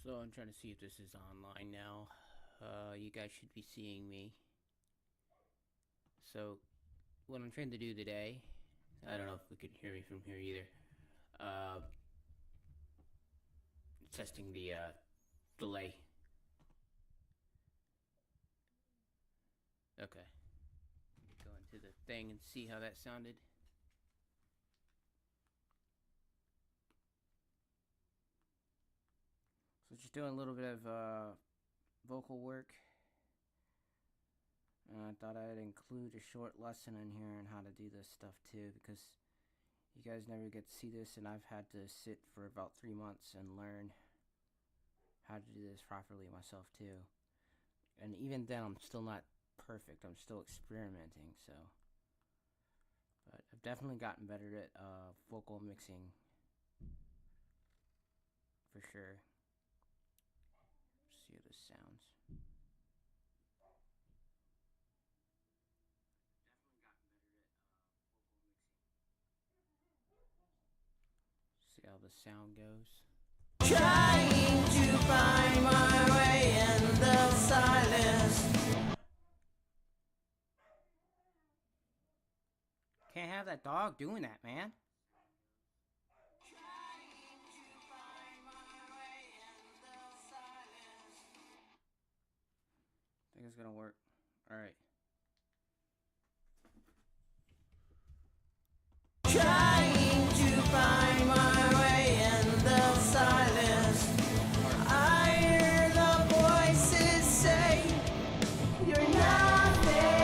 So I'm trying to see if this is online now. You guys should be seeing me. So what I'm trying to do today, I don't know if we could hear me from here either. Uh, Testing the delay. Okay. Go into the thing and see how that sounded. So just doing a little bit of vocal work. I thought I'd include a short lesson in here on how to do this stuff too, because you guys never get to see this, and I've had to sit for about 3 months and learn how to do this properly myself too. And even then, I'm still not perfect. I'm still experimenting, so. But I've definitely gotten better at vocal mixing, for sure. Let's see how this sounds. See how the sound goes. Trying to find my way in the silence. Can't have that dog doing that, man. I think it's gonna work. Alright. Trying to find my way in the silence. I hear the voices say, you're nothing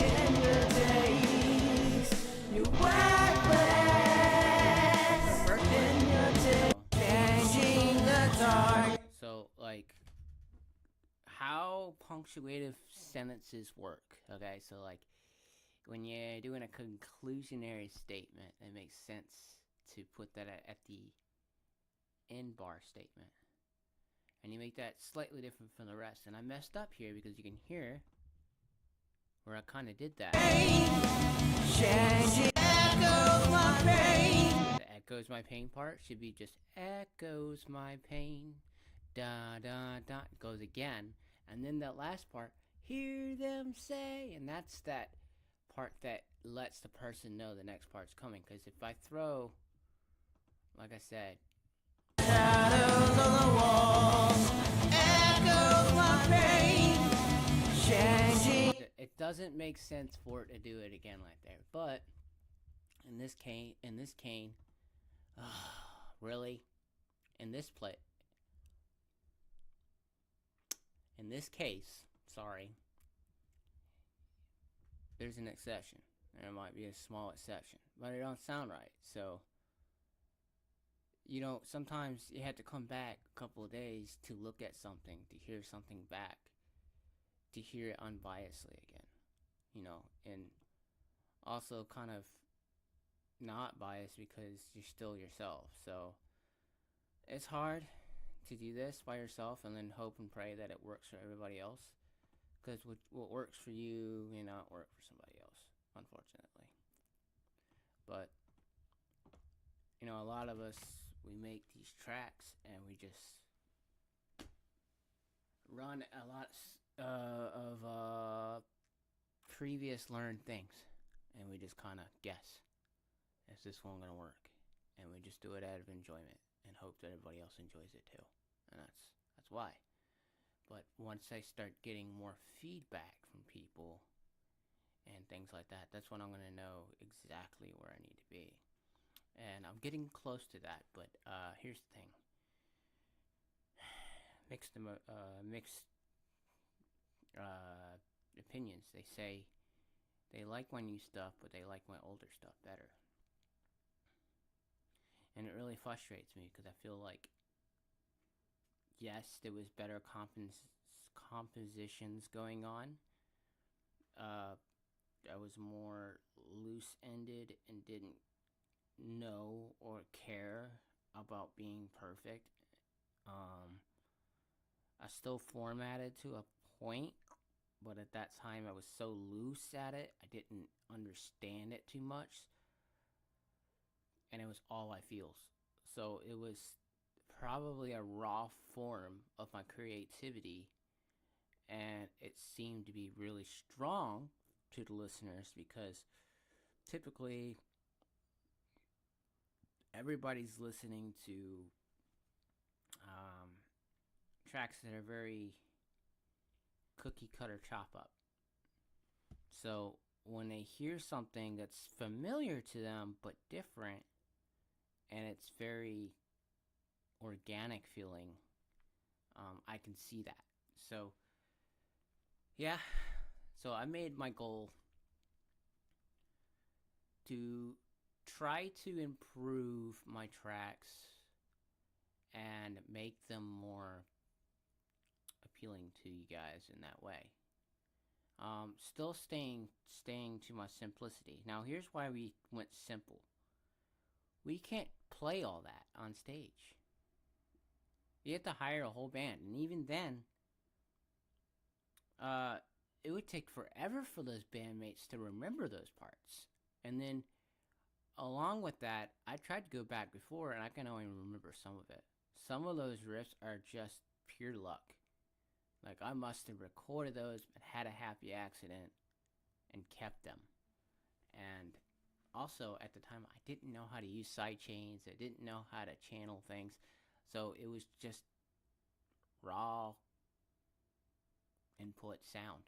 in your days. You're worthless in your days. Changing the dark. So, like, how punctuative sentences work, okay? So, like, when you're doing a conclusionary statement, it makes sense to put that at the end bar statement. And you make that slightly different from the rest. And I messed up here because you can hear where I kind of did that. Changing echoes my pain. The echoes my pain part should be just echoes my pain. Da da da. It goes again. And then that last part, hear them say. And that's that part that lets the person know the next part's coming. Because if I throw, like I said, Shadows on the walls, echoes my pain, changing. it doesn't make sense for it to do it again like there. But in this cane, really, in this case, sorry, there's an exception. There might be a small exception, but it don't sound right. So, you know, sometimes you have to come back a couple of days to look at something, to hear something back, to hear it unbiasedly again, you know, and also kind of not biased because you're still yourself. So it's hard to do this by yourself and then hope and pray that it works for everybody else, because what works for you may not work for somebody else, unfortunately. But you know, a lot of us, we make these tracks and we just run a lot of previous learned things, and we just kind of guess, is this one gonna work? And we just do it out of enjoyment and hope that everybody else enjoys it too. And that's why. But once I start getting more feedback from people and things like that, that's when I'm gonna know exactly where I need to be. And I'm getting close to that, but here's the thing. Mixed opinions. They say they like my new stuff, but they like my older stuff better. And it really frustrates me because I feel like, yes, there was better compositions going on. I was more loose-ended and didn't know or care about being perfect. I still formatted to a point, but at that time I was so loose at it, I didn't understand it too much, and it was all I feels. So it was probably a raw form of my creativity, and it seemed to be really strong to the listeners because typically everybody's listening to um, tracks that are very cookie cutter chop up. So when they hear something that's familiar to them but different, and it's very organic feeling, I can see that. So yeah, so I made my goal to try to improve my tracks and make them more appealing to you guys in that way. Still staying to my simplicity. Now here's why we went simple. We can't play all that on stage. You have to hire a whole band, and even then, it would take forever for those bandmates to remember those parts. And then, along with that, I tried to go back before, and I can only remember some of it. Some of those riffs are just pure luck. Like, I must have recorded those and had a happy accident and kept them. And also, at the time, I didn't know how to use sidechains. I didn't know how to channel things. So it was just raw input sound.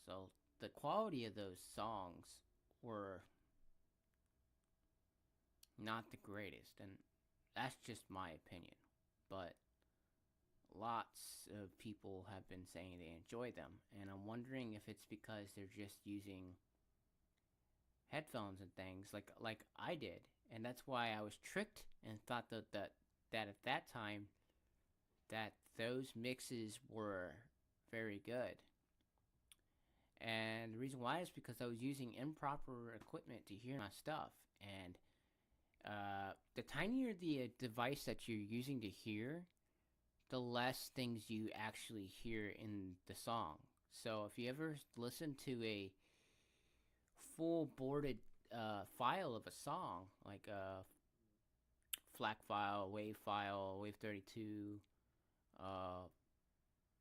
So the quality of those songs were not the greatest. And that's just my opinion. But lots of people have been saying they enjoy them, and I'm wondering if it's because they're just using headphones and things like I did, and that's why I was tricked and thought that at that time that those mixes were very good. And the reason why is because I was using improper equipment to hear my stuff, and the tinier the device that you're using to hear, the less things you actually hear in the song. So if you ever listen to a full boarded file of a song, like a FLAC file, Wave 32, a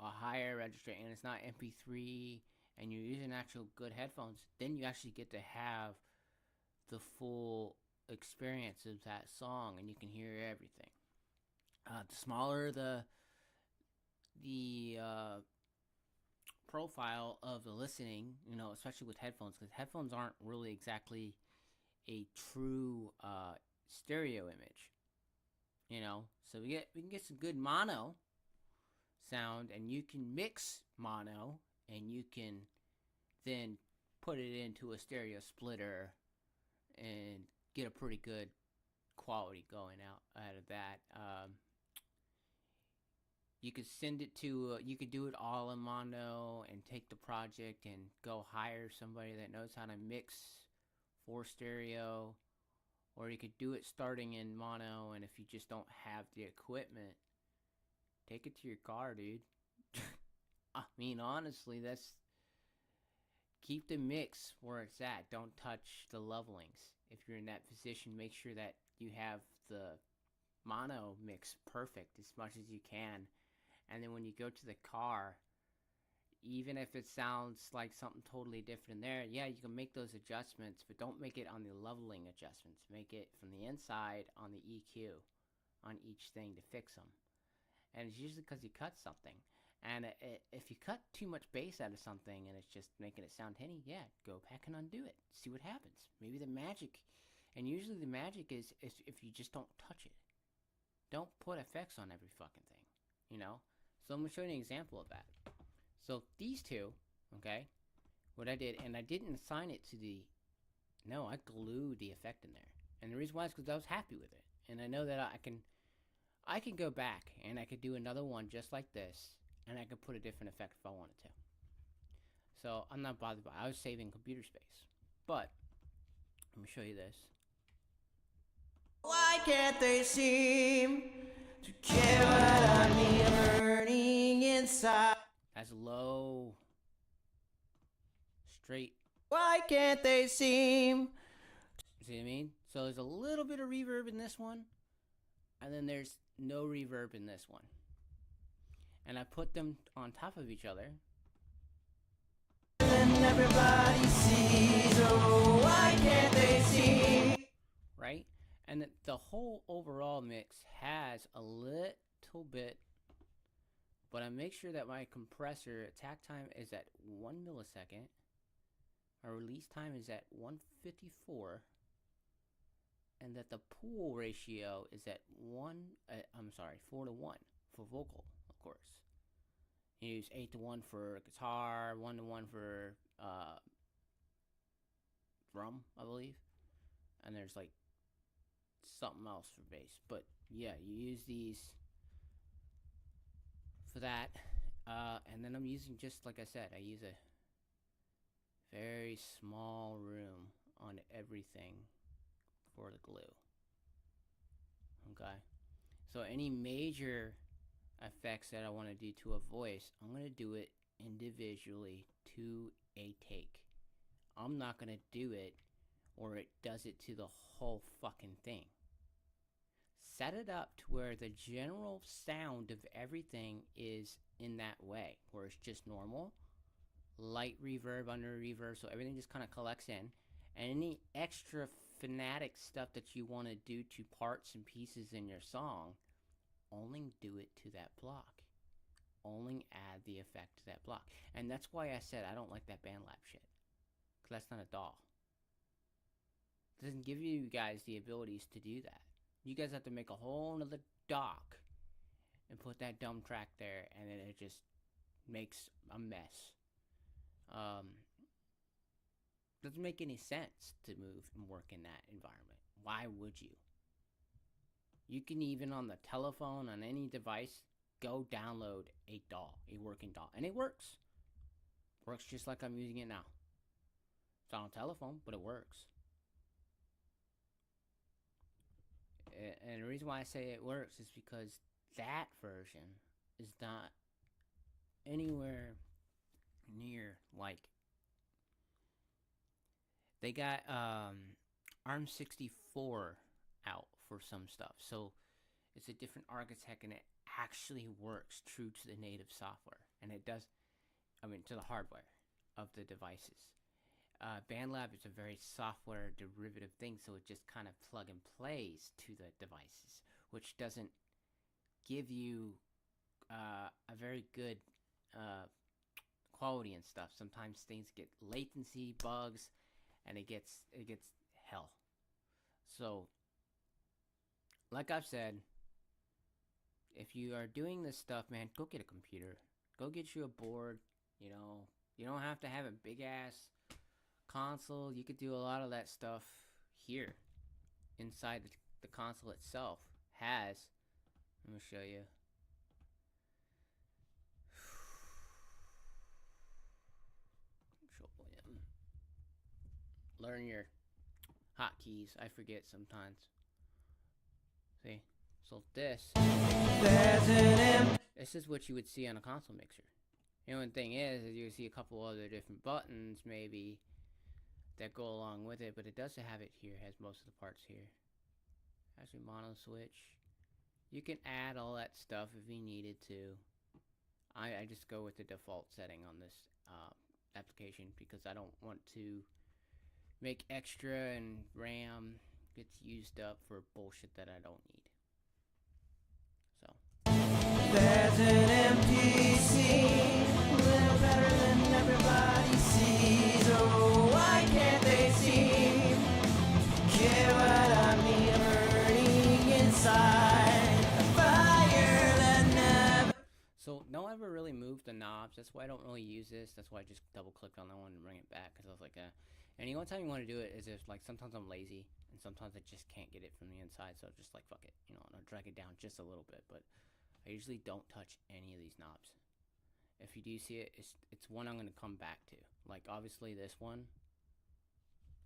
higher register, and it's not MP3, and you're using actual good headphones, then you actually get to have the full experience of that song, and you can hear everything. The smaller the profile of the listening, especially with headphones, because headphones aren't really exactly a true stereo image, So we can get some good mono sound, and you can mix mono, and you can then put it into a stereo splitter and get a pretty good quality going out of that. You could send it to, you could do it all in mono and take the project and go hire somebody that knows how to mix for stereo, or you could do it starting in mono, and if you just don't have the equipment, take it to your car, dude. I mean, honestly, keep the mix where it's at. Don't touch the levelings. If you're in that position, make sure that you have the mono mix perfect as much as you can. And then when you go to the car, even if it sounds like something totally different there, yeah, you can make those adjustments, but don't make it on the leveling adjustments. Make it from the inside on the EQ on each thing to fix them. And it's usually because you cut something. And if you cut too much bass out of something and it's just making it sound tinny, yeah, go back and undo it. See what happens. Maybe the magic, and usually the magic is if you just don't touch it. Don't put effects on every fucking thing, So I'm going to show you an example of that. So these two, okay, what I did, and I didn't assign it to I glued the effect in there. And the reason why is because I was happy with it. And I know that I can go back and I could do another one just like this, and I could put a different effect if I wanted to. So I'm not bothered by it. I was saving computer space. But let me show you this. Why can't they seem to care what I'm burning inside? That's low, straight. Why can't they seem? See what I mean? So there's a little bit of reverb in this one, and then there's no reverb in this one. And I put them on top of each other. And everybody sees, oh, why can't they see? Right? And the whole overall mix has a little bit, but I make sure that my compressor attack time is at 1 millisecond. My release time is at 154. And that the pool ratio is at 4 to 1 for vocal, of course. You use 8 to 1 for guitar, 1 to 1 for drum, I believe. And there's like something else for bass. But yeah, you use these for that. And then I'm using, just like I said, I use a very small room on everything for the glue. Okay, so any major effects that I want to do to a voice, I'm going to do it individually to a take. I'm not going to do it or it does it to the whole fucking thing. Set it up to where the general sound of everything is in that way, where it's just normal, light reverb, under reverb, so everything just kind of collects in. And any extra fanatic stuff that you want to do to parts and pieces in your song, only do it to that block. Only add the effect to that block. And that's why I said I don't like that BandLab shit. Because that's not a DAW. It doesn't give you guys the abilities to do that. You guys have to make a whole nother dock and put that dumb track there, and then it just makes a mess. Doesn't make any sense to move and work in that environment. Why would you? You can even on the telephone, on any device, go download a DAW, a working DAW. And it works. Works just like I'm using it now. It's on a telephone, but it works. And the reason why I say it works is because that version is not anywhere near like... They got ARM64 out for some stuff, so it's a different architect, and it actually works true to the native software, and it does, I mean, to the hardware of the devices. BandLab is a very software derivative thing, so it just kind of plug and plays to the devices, which doesn't give you a very good quality and stuff. Sometimes things get latency, bugs, and it gets hell. So, like I've said, if you are doing this stuff, man, go get a computer. Go get you a board. You know, you don't have to have a big ass console. You could do a lot of that stuff here inside the console itself. Has, let me show you. Learn your hotkeys. I forget sometimes. See? So this is what you would see on a console mixer. The only thing is you see a couple other different buttons maybe that go along with it, but it doesn't have it here. It has most of the parts here. Has your mono switch. You can add all that stuff if you needed to. I just go with the default setting on this application because I don't want to make extra and RAM gets used up for bullshit that I don't need. So There's an empty scene, a little better than everybody sees. Oh, why can't they see? Care what I mean? Burning inside, a fire that never. So no one ever really moved the knobs. That's why I don't really use this. That's why I just double clicked on that one and bring it back, because I was like, and the only time you want to do it is if, like, sometimes I'm lazy and sometimes I just can't get it from the inside, so I'm just like, fuck it, you know, and I'll drag it down just a little bit, but I usually don't touch any of these knobs. If you do see it, it's one I'm going to come back to. Like, obviously this one,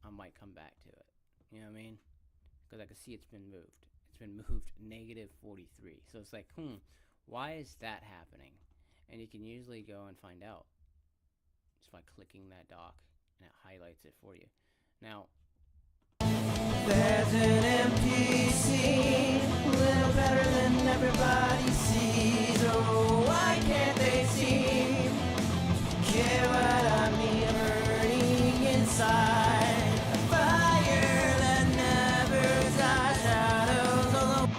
I might come back to it. You know what I mean? Because I can see it's been moved. It's been moved -43. So it's like, why is that happening? And you can usually go and find out just by clicking that dock, and it highlights it for you. Now, there's an empty scene, a little better than everybody. everybody sees. Oh, why can't they seem to care what I mean? Burning inside, a fire that never dies. Shadows of the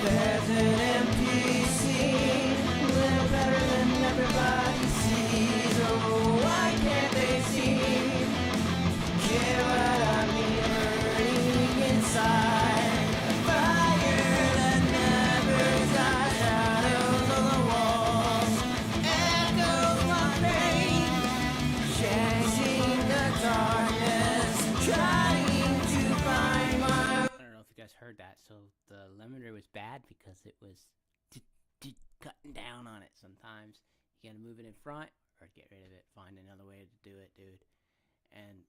There's an empty scene, a little better than everybody sees. Oh, why can't they seem to care what I mean? Burning inside, a fire that never dies. Shadows on the walls, echoes my pain, chasing the darkness, trying to find my. I don't know if you guys heard that. So the limiter was bad because it was cutting down on it. Sometimes you gotta move it in front or get rid of it. Find another way to do it, dude. And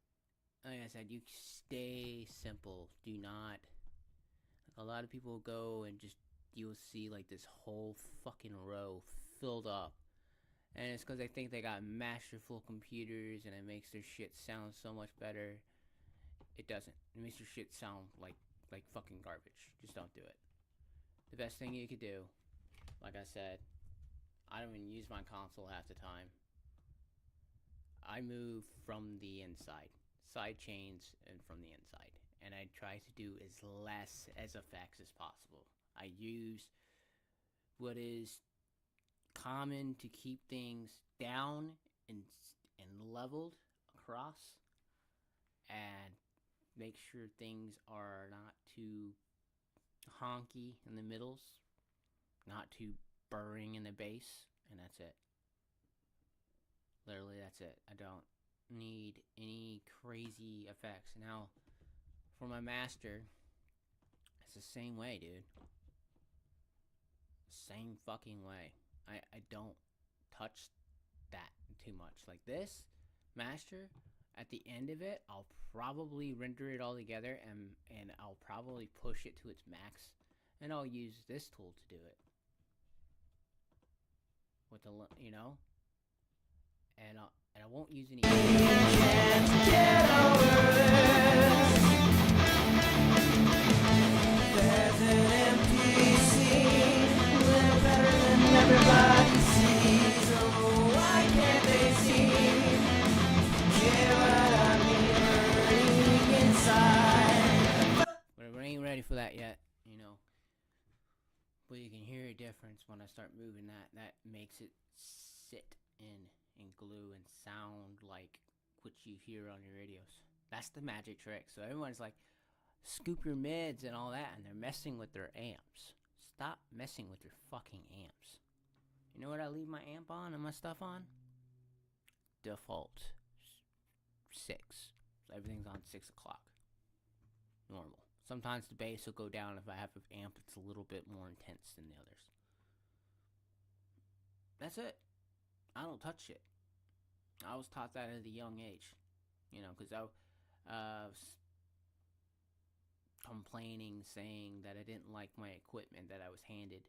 like I said, you stay simple. Do not. A lot of people go and just you'll see like this whole fucking row filled up, and it's because they think they got masterful computers and it makes their shit sound so much better. It doesn't. It makes your shit sound like fucking garbage. Just don't do it. The best thing you could do, like I said, I don't even use my console half the time. I move from the inside, side chains, and from the inside, and I try to do as less as effects as possible. I use what is common to keep things down and leveled across, and make sure things are not too honky in the middles, not too burring in the base, and that's it. Literally, that's it. I don't need any crazy effects. Now, for my master, it's the same way, dude. Same fucking way. I don't touch that too much. Like this master, at the end of it, I'll probably render it all together and I'll probably push it to its max, and I'll use this tool to do it. With the, you know, and I won't use any. Can't get over this. There's an empty scene, a little better than everybody sees. Oh, why can't they seem to care what I mean? Burning inside. But I ain't ready for that yet, you know. But you can hear a difference when I start moving that. That makes it sit in and glue and sound like what you hear on your radios. That's the magic trick. So everyone's like, scoop your mids and all that, and they're messing with their amps. Stop messing with your fucking amps. You know what I leave my amp on and my stuff on? Default 6. So everything's on 6 o'clock. Normal. Sometimes the bass will go down if I have an amp that's a little bit more intense than the others. That's it. I don't touch it. I was taught that at a young age. You know, because I was complaining, saying that I didn't like my equipment that I was handed.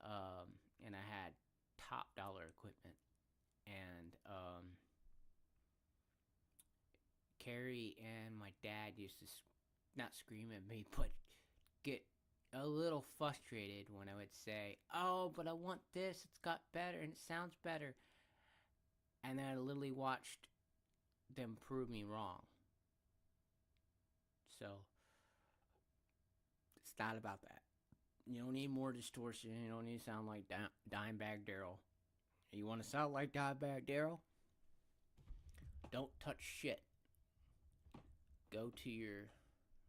And I had top dollar equipment. And Carrie and my dad used to not scream at me, but get a little frustrated when I would say, oh, but I want this, it's got better, and it sounds better. And then I literally watched them prove me wrong. So, It's not about that. You don't need more distortion. You don't need to sound like Dimebag Daryl. You want to sound like Dimebag Daryl? Don't touch shit. Go to your...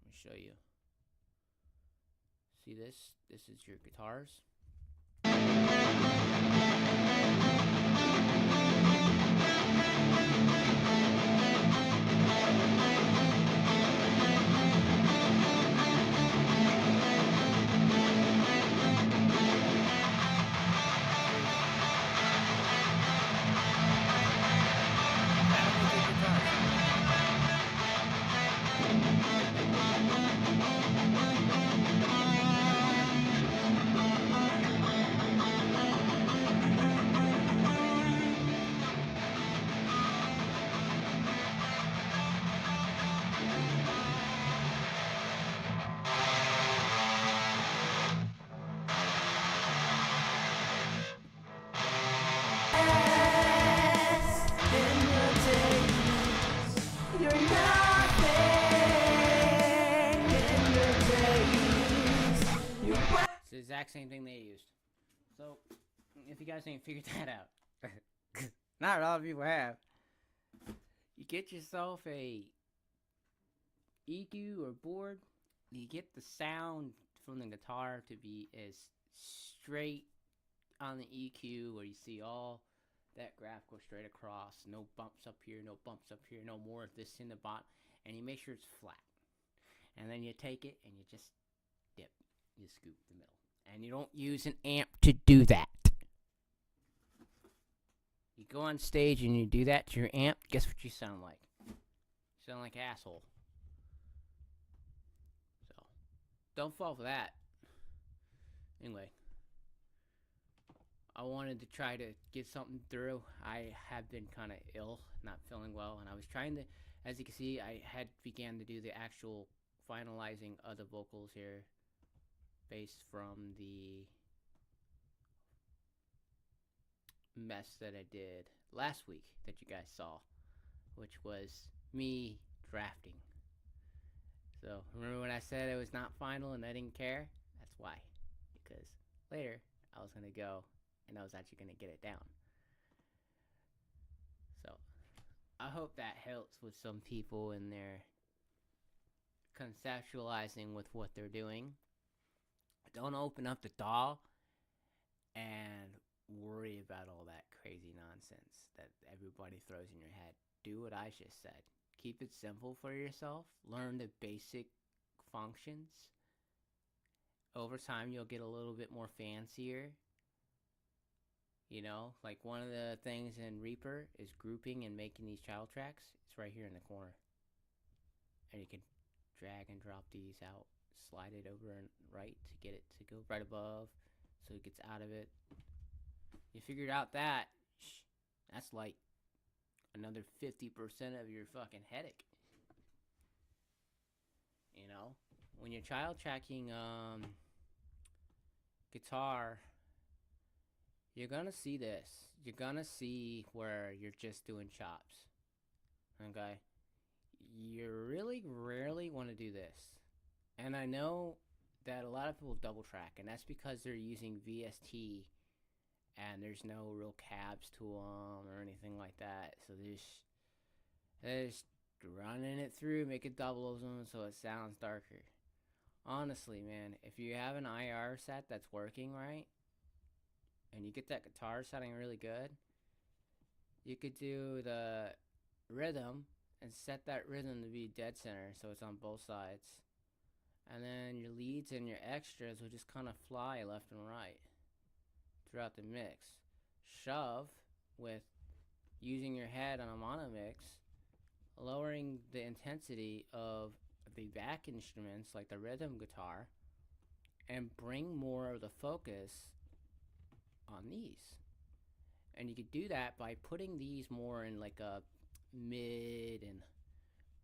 Let me show you. See this? This is your guitars. It's the exact same thing they used. So, if you guys ain't figured that out, not a lot of people have, you get yourself a EQ or board, you get the sound from the guitar to be as straight on the EQ where you see all that graph go straight across, no bumps up here, no bumps up here, no more of this in the bottom, and you make sure it's flat. And then you take it and you just dip, you scoop the middle. And you don't use an amp to do that. You go on stage and you do that to your amp, guess what you sound like? You sound like an asshole. So, don't fall for that. Anyway, I wanted to try to get something through. I have been kind of ill, not feeling well, and I was trying to, as you can see, I had began to do the actual finalizing of the vocals here based from the mess that I did last week that you guys saw, which was me drafting. So remember when I said it was not final and I didn't care? That's why, because later I was gonna go and I was actually gonna get it down. So I hope that helps with some people in their conceptualizing with what they're doing. Don't open up the DAW and worry about all that crazy nonsense that everybody throws in your head. Do what I just said. Keep it simple for yourself. Learn the basic functions. Over time, you'll get a little bit more fancier. You know, like one of the things in Reaper is grouping and making these child tracks. It's right here in the corner. And you can drag and drop these out. Slide it over and right to get it to go right above so it gets out of it. You figured out that, that's like another 50% of your fucking headache. You know, when you're child tracking guitar, you're gonna see this. You're gonna see where you're just doing chops. Okay? You really rarely want to do this. And I know that a lot of people double track, and that's because they're using VST and there's no real cabs to them or anything like that. So they're just running it through, making doubles them so it sounds darker. Honestly, man, if you have an IR set that's working right, and you get that guitar sounding really good, you could do the rhythm and set that rhythm to be dead center so it's on both sides. And then your leads and your extras will just kind of fly left and right throughout the mix. Shove with using your head on a mono mix, lowering the intensity of the back instruments like the rhythm guitar, and bring more of the focus on these. And you could do that by putting these more in like a mid and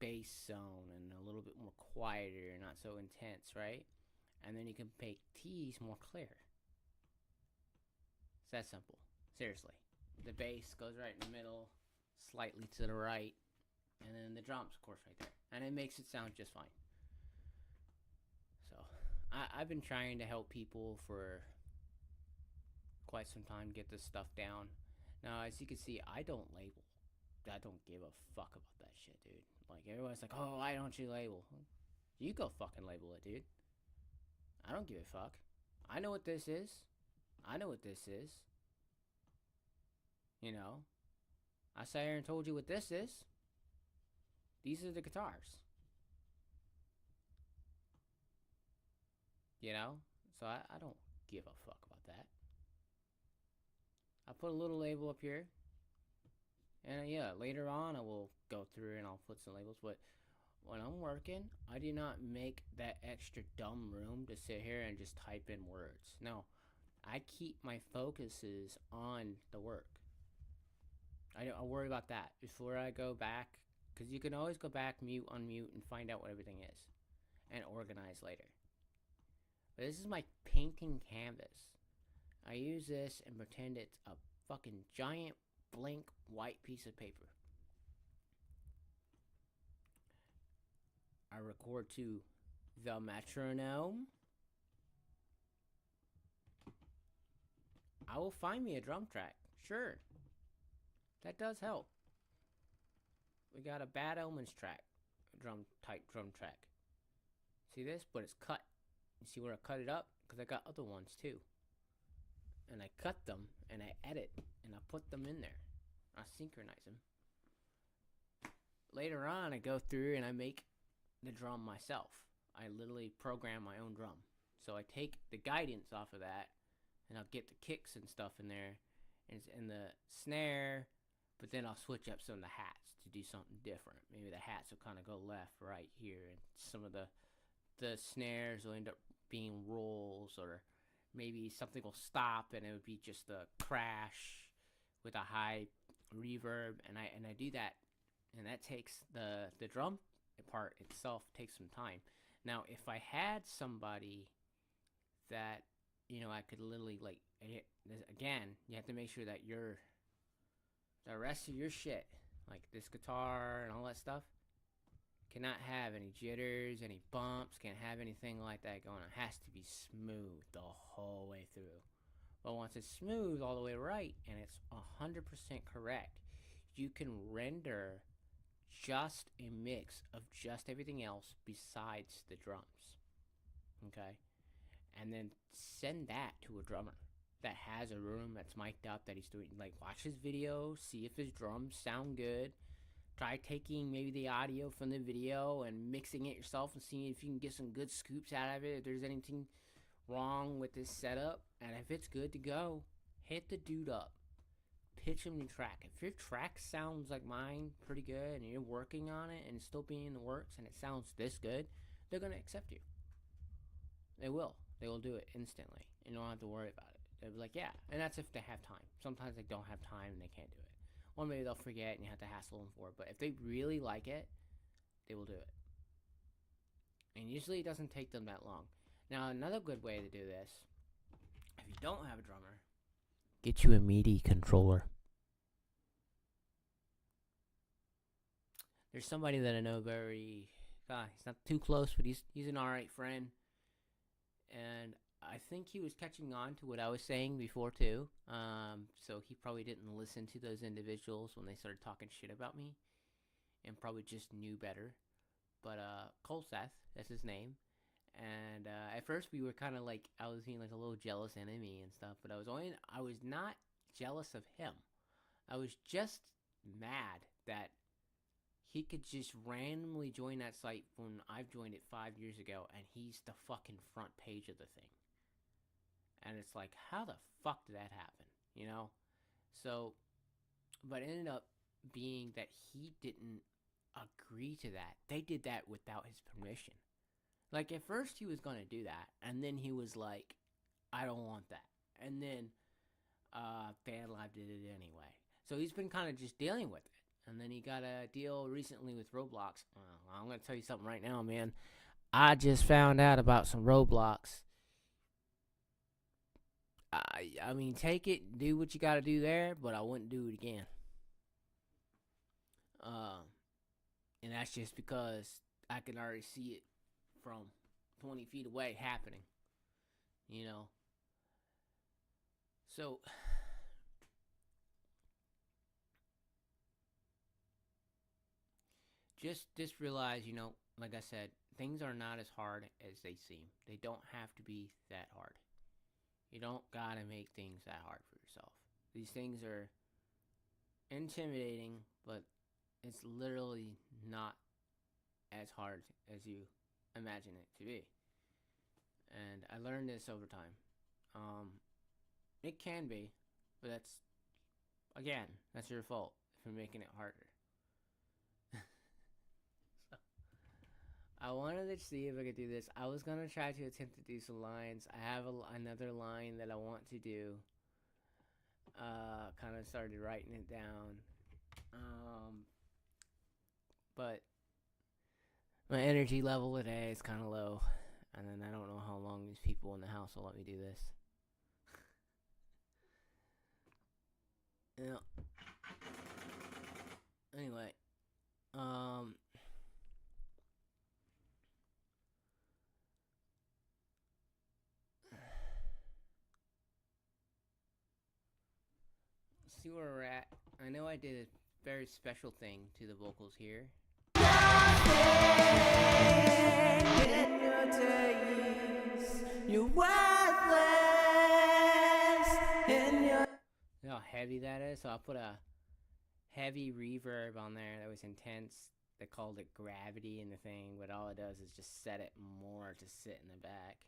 bass zone and a little bit more quieter, not so intense, right? And then you can make T's more clear. It's that simple. Seriously. The bass goes right in the middle, slightly to the right, and then the drums, of course, right there. And it makes it sound just fine. So, I've been trying to help people for quite some time get this stuff down. Now, as you can see, I don't label. I don't give a fuck about that shit, dude. Like, everyone's like, oh, why don't you label? You go fucking label it, dude. I don't give a fuck. I know what this is. I know what this is. You know? I sat here and told you what this is. These are the guitars. You know? So I don't give a fuck about that. I put a little label up here. And yeah, later on I will go through and I'll put some labels. But when I'm working, I do not make that extra dumb room to sit here and just type in words. No, I keep my focuses on the work. I worry about that before I go back. Because you can always go back, mute, unmute, and find out what everything is. And organize later. But this is my painting canvas. I use this and pretend it's a fucking giant blank white piece of paper. I record to the metronome. I will find me a drum track. Sure. That does help. We got a Bad Omens track. Drum track. See this? But it's cut. You see where I cut it up? Because I got other ones too. And I cut them, and I edit, and I put them in there. I synchronize them. Later on, I go through and I make the drum myself. I literally program my own drum. So I take the guidance off of that, and I'll get the kicks and stuff in there, and the snare, but then I'll switch up some of the hats to do something different. Maybe the hats will kind of go left, right here, and some of the snares will end up being rolls, or maybe something will stop and it would be just a crash with a high reverb, and I do that, and that takes the drum part itself takes some time. Now, if I had somebody that, you know, I could literally, like, again, you have to make sure that the rest of your shit, like this guitar and all that stuff, cannot have any jitters, any bumps, can't have anything like that going on. It has to be smooth the whole way through. But once it's smooth all the way right, and it's 100% correct, you can render just a mix of just everything else besides the drums. Okay? And then send that to a drummer that has a room that's mic'd up, that he's doing, like, watch his video, see if his drums sound good. Try taking maybe the audio from the video and mixing it yourself and seeing if you can get some good scoops out of it, if there's anything wrong with this setup. And if it's good to go, hit the dude up. Pitch him your track. If your track sounds like mine pretty good and you're working on it and it's still being in the works and it sounds this good, they're going to accept you. They will. They will do it instantly. And you don't have to worry about it. They'll be like, yeah. And that's if they have time. Sometimes they don't have time and they can't do it. Or maybe they'll forget and you have to hassle them for it. But if they really like it, they will do it. And usually it doesn't take them that long. Now, another good way to do this, if you don't have a drummer, get you a MIDI controller. There's somebody that I know he's not too close, but he's an alright friend. And I think he was catching on to what I was saying before too. So he probably didn't listen to those individuals when they started talking shit about me, and probably just knew better. But Cole Seth, that's his name. And at first we were kind of like, I was being like a little jealous enemy and stuff. But I was not jealous of him. I was just mad that he could just randomly join that site when I've joined it 5 years ago, and he's the fucking front page of the thing. And it's like, how the fuck did that happen? You know? So, but it ended up being that he didn't agree to that. They did that without his permission. Like, at first he was going to do that, and then he was like, I don't want that. And then FanLive did it anyway. So he's been kind of just dealing with it. And then he got a deal recently with Roblox. I'm going to tell you something right now, man. I just found out about some Roblox. I mean, take it, do what you got to do there, but I wouldn't do it again. And that's just because I can already see it from 20 feet away happening, you know? So, just realize, you know, like I said, things are not as hard as they seem. They don't have to be that hard. You don't gotta make things that hard for yourself. These things are intimidating, but it's literally not as hard as you imagine it to be. And I learned this over time. It can be, but that's your fault for making it harder. So, I wanted to see if I could do this. I was gonna try to attempt to do some lines. I have another line that I want to do. Kind of started writing it down. But my energy level today is kind of low. And then I don't know how long these people in the house will let me do this. Yeah. Anyway. See where we're at. I know I did a very special thing to the vocals here. You're worthless in your... You know how heavy that is? So I put a heavy reverb on there that was intense. They called it gravity in the thing, but all it does is just set it more to sit in the back.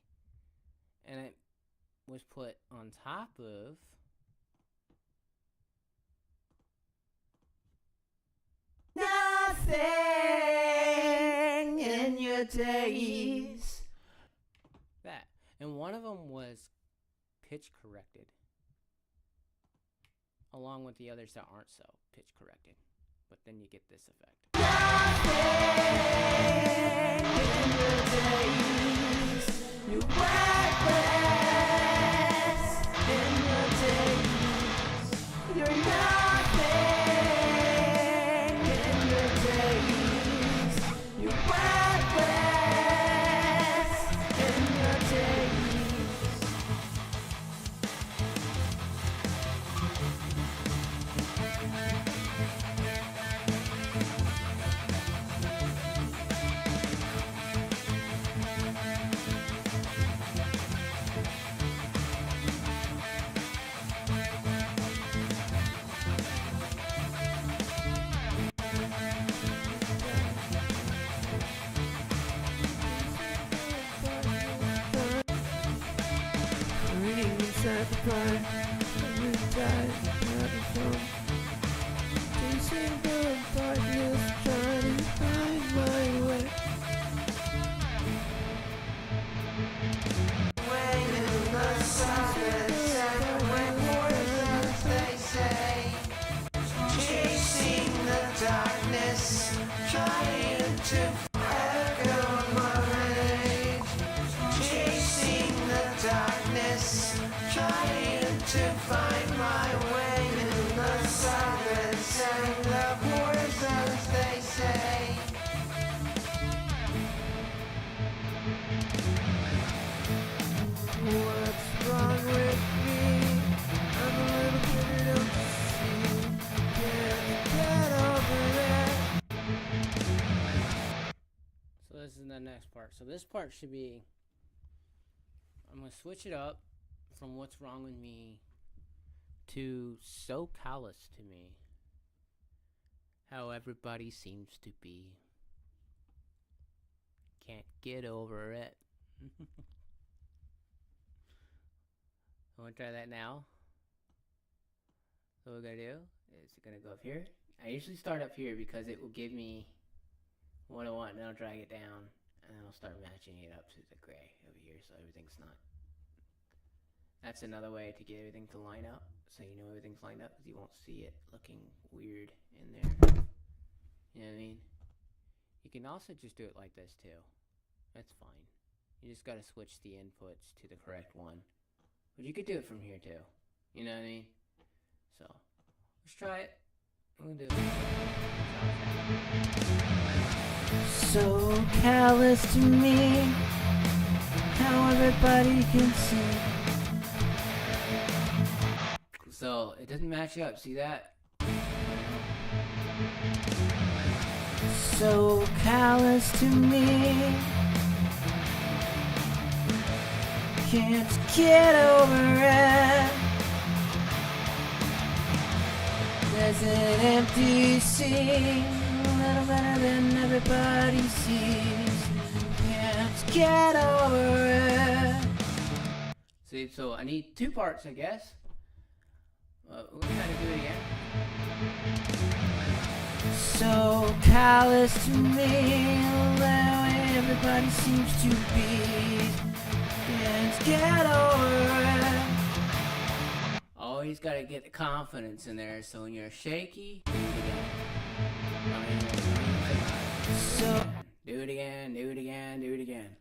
And it was put on top of nothing in your days. That. And one of them was pitch corrected, along with the others that aren't so pitch corrected. But then you get this effect. You worthless in your days. You're nothing in your days. You worthless in your days. So this part should be, I'm going to switch it up from What's Wrong With Me to So Callous to Me. How everybody seems to be. Can't get over it. I want to try that now. So what we're going to do is going to go up here. I usually start up here because it will give me what I want, and then I'll drag it down. And then I'll start matching it up to the gray over here so everything's not. That's another way to get everything to line up, so you know everything's lined up, because you won't see it looking weird in there. You know what I mean? You can also just do it like this too. That's fine. You just gotta switch the inputs to the correct one. But you could do it from here too. You know what I mean? So, let's try it. We'll do it. So callous to me, how everybody can see. So it doesn't match up. See that? So callous to me, can't get over it. There's an empty scene, a little better than everybody sees. Can't get over it. See, so I need 2 parts, I guess. We're gonna try to do it again. So callous to me, the way everybody seems to be. Can't get over it. Always gotta get the confidence in there, so when you're shaky, do it again. Do it again, do it again.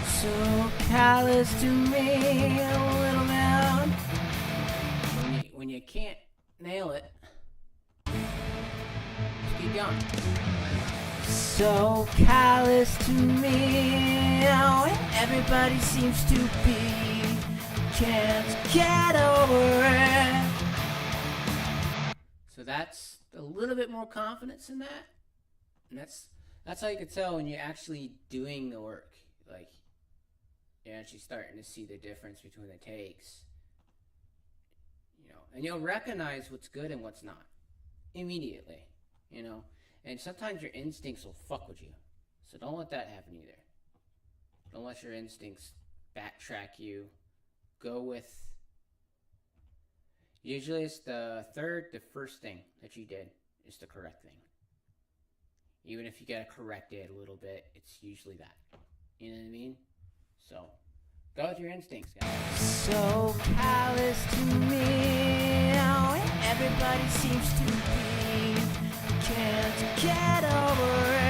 So callous to me, a little man. When you can't nail it, just keep going. So callous to me, oh, everybody seems to be. Can't get over it. So that's a little bit more confidence in that, and that's how you can tell when you're actually doing the work. Like, you're actually starting to see the difference between the takes. You know, and you'll recognize what's good and what's not immediately. You know, and sometimes your instincts will fuck with you, so don't let that happen either. Don't let your instincts backtrack you. Go with. Usually it's the first thing that you did is the correct thing. Even if you gotta correct it a little bit, it's usually that. You know what I mean? So, go with your instincts, guys. So callous to me, oh, everybody seems to be. Can't get over it.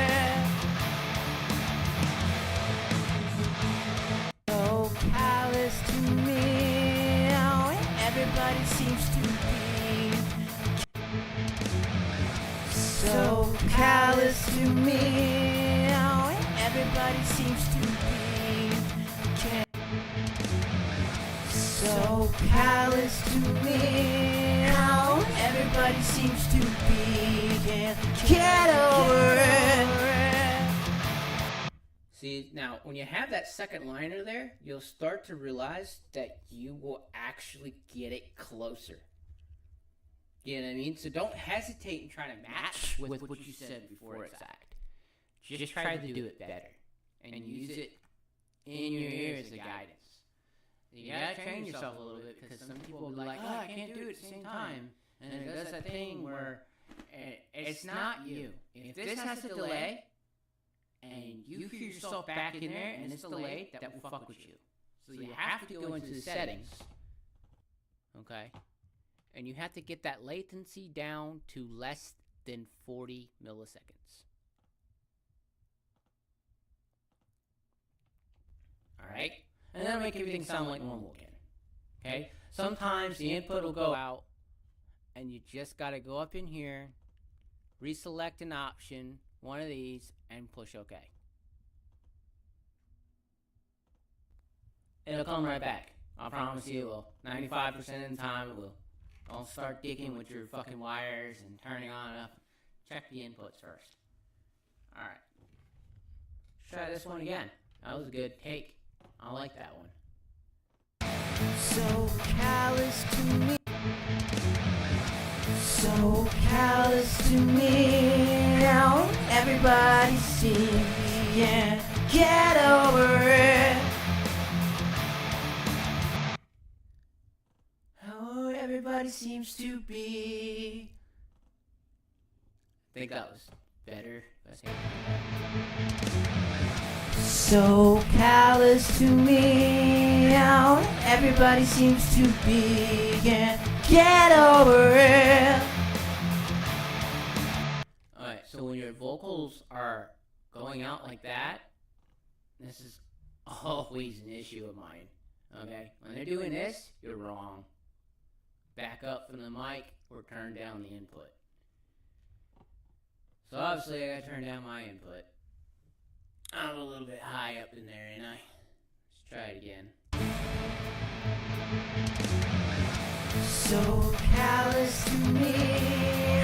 So callous to me, oh, everybody seems to be. So callous to me, oh, everybody seems to be. So callous to me, oh, everybody seems to be. Can't get over it. See, now, when you have that second liner there, you'll start to realize that you will actually get it closer. You know what I mean? So don't hesitate and try to match with what you said before exact. Just try to do it better. And use it in your ear as a guidance. You gotta train yourself a little bit, because some people will be like, oh, I can't do it at the same time. And it does that thing where it's not you. If this has a delay, and you hear yourself back in there, and it's delayed, that will fuck with you. So you have to go into the settings, okay? And you have to get that latency down to less than 40 milliseconds. Alright? And that'll make everything sound like normal again. Okay? Sometimes the input will go out, and you just gotta go up in here, reselect an option, one of these, and push OK. It'll come right back. I promise you it will. 95% of the time it will. Don't start digging with your fucking wires and turning on and off. Check the inputs first. Alright. Try this one again. That was a good take. I like that one. So callous to me. So callous to me. Now everybody sees me. Yeah, get over it. Oh, everybody seems to be. I think that was better. So callous to me, now everybody seems to be. Can't get over it. Alright, so when your vocals are going out like that, this is always an issue of mine. Okay? When they're doing this, you're wrong. Back up from the mic or turn down the input. So obviously I gotta turn down my input. I'm a little bit high up in there, ain't I? Let's try it again. So callous to me,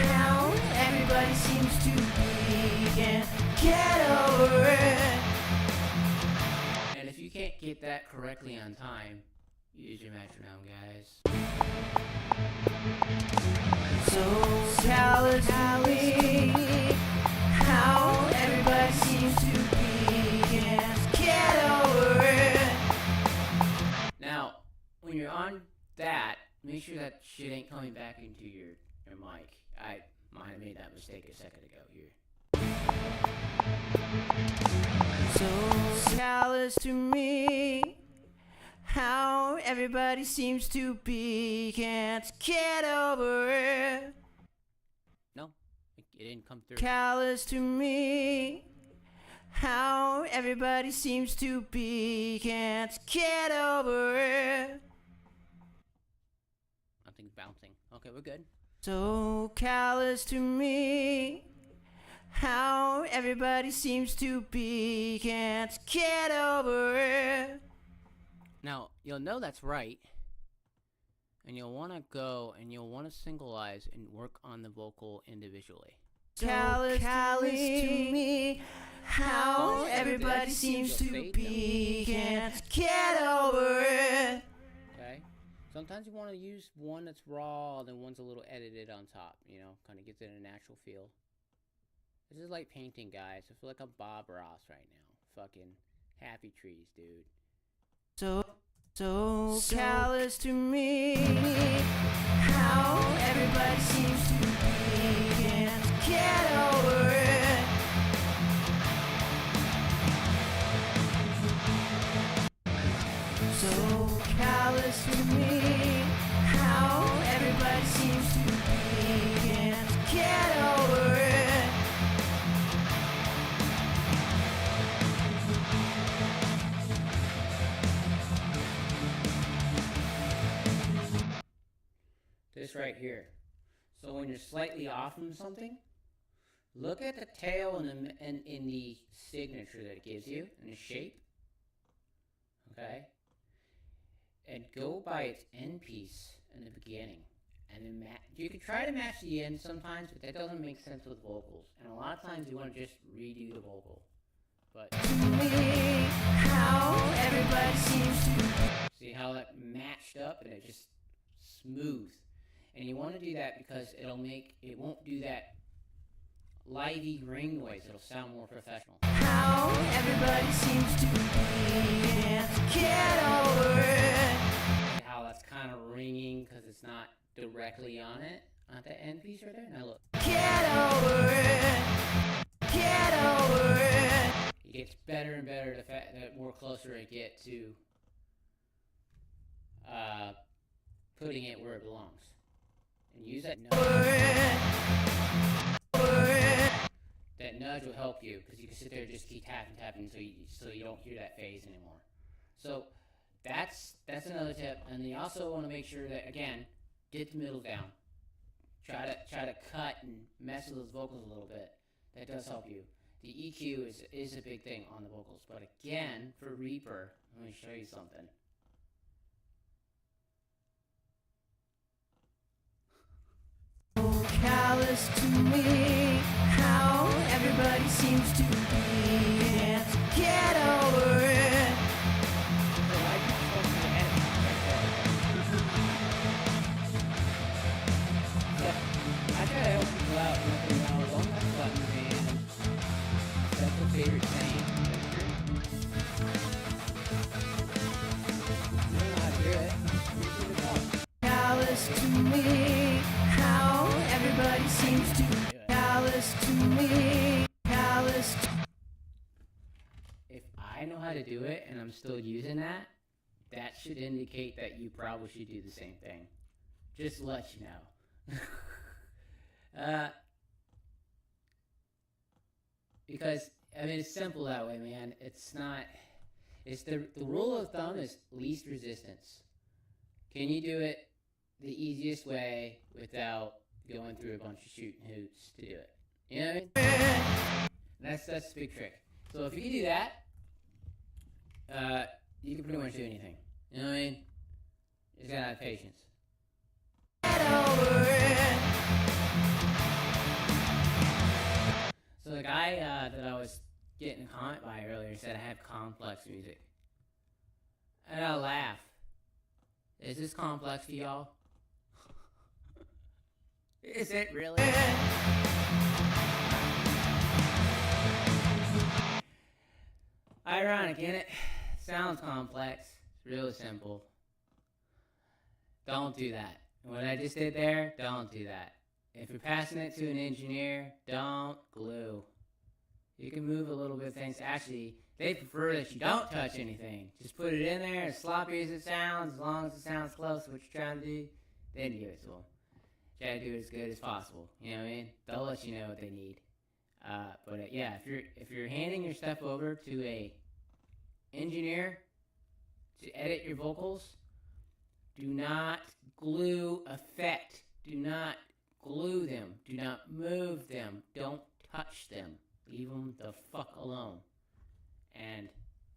how everybody seems to be. Can't get over it. And if you can't get that correctly on time, use your metronome, guys. So callous to me, how everybody seems to be. Can't get over it. Now, when you're on that, make sure that shit ain't coming back into your mic. I might have made that mistake a second ago here. So callous to me, how everybody seems to be. Can't get over it. No, it didn't come through. Callous to me, how everybody seems to be. Can't get over it. Nothing's bouncing. Okay, we're good. So callous to me, how everybody seems to be. Can't get over it. Now, you'll know that's right. And you'll want to go and you'll want to singleize and work on the vocal individually. Callous to me, how Don't everybody do this. seems You'll to fade be. Can't get over it. Okay? Sometimes you want to use one that's raw, then one's a little edited on top, you know, kind of gives it a natural feel. This is like painting, guys. I feel like I'm Bob Ross right now. Fucking happy trees, dude. So callous to me, how everybody seems to be. Can't get over it. So callous to me, how everybody seems to be. Can't get over it. This right here. So when you're slightly off from something, look at the tail and in the signature that it gives you, in the shape. Okay? And go by its end piece in the beginning. And then you can try to match the end sometimes, but that doesn't make sense with vocals. And a lot of times you want to just redo the vocal. But How everybody seems to. see how that matched up and it just smooth. And you want to do that because it won't do that livey ring noise. It'll sound more professional. How everybody seems to be. Can't get over it. How that's kind of ringing because it's not directly on it, at the end piece right there. Now look, Get over it. Get over it. it gets better and better the more closer I get to putting it where it belongs. And use that nudge. That nudge will help you because you can sit there and just keep tapping so you don't hear that phase anymore. So that's another tip. And you also want to make sure that, again, get the middle down. Try to cut and mess with those vocals a little bit. That does help you. The EQ is a big thing on the vocals. But again, for Reaper, let me show you something. Callous to me, how everybody seems to be. Can't get over it. So I can focus on the edit right there. So, I try to help people out once in a while. Don't mess buttons, man. That's my favorite saying. You don't know how to do it. You do it. Callous to me, how everybody seems to. Callous to me, callous to. If I know how to do it and I'm still using that, that should indicate that you probably should do the same thing. Just to let you know. Because, I mean, it's simple that way, man. It's not... It's the rule of thumb is least resistance. Can you do it the easiest way without going through a bunch of shooting hoots to do it? You know what I mean? That's the big trick. So if you can do that, you can pretty much do anything. You know what I mean? You just gotta have patience. So the guy that I was getting a comment by earlier said I have complex music. And I laugh. Is this complex to y'all? Is it really? Ironic, isn't it? Sounds complex. It's really simple. Don't do that. What I just did there, don't do that. If you're passing it to an engineer, don't glue. You can move a little bit of things. Actually, they prefer that you don't touch anything. Just put it in there, as sloppy as it sounds, as long as it sounds close to what you're trying to do, then give it to them. Try to do it as good as possible. You know what I mean? They'll let you know what they need. Yeah, if you're handing your stuff over to a engineer to edit your vocals, do not glue effect. Do not glue them. Do not move them. Don't touch them. Leave them the fuck alone. And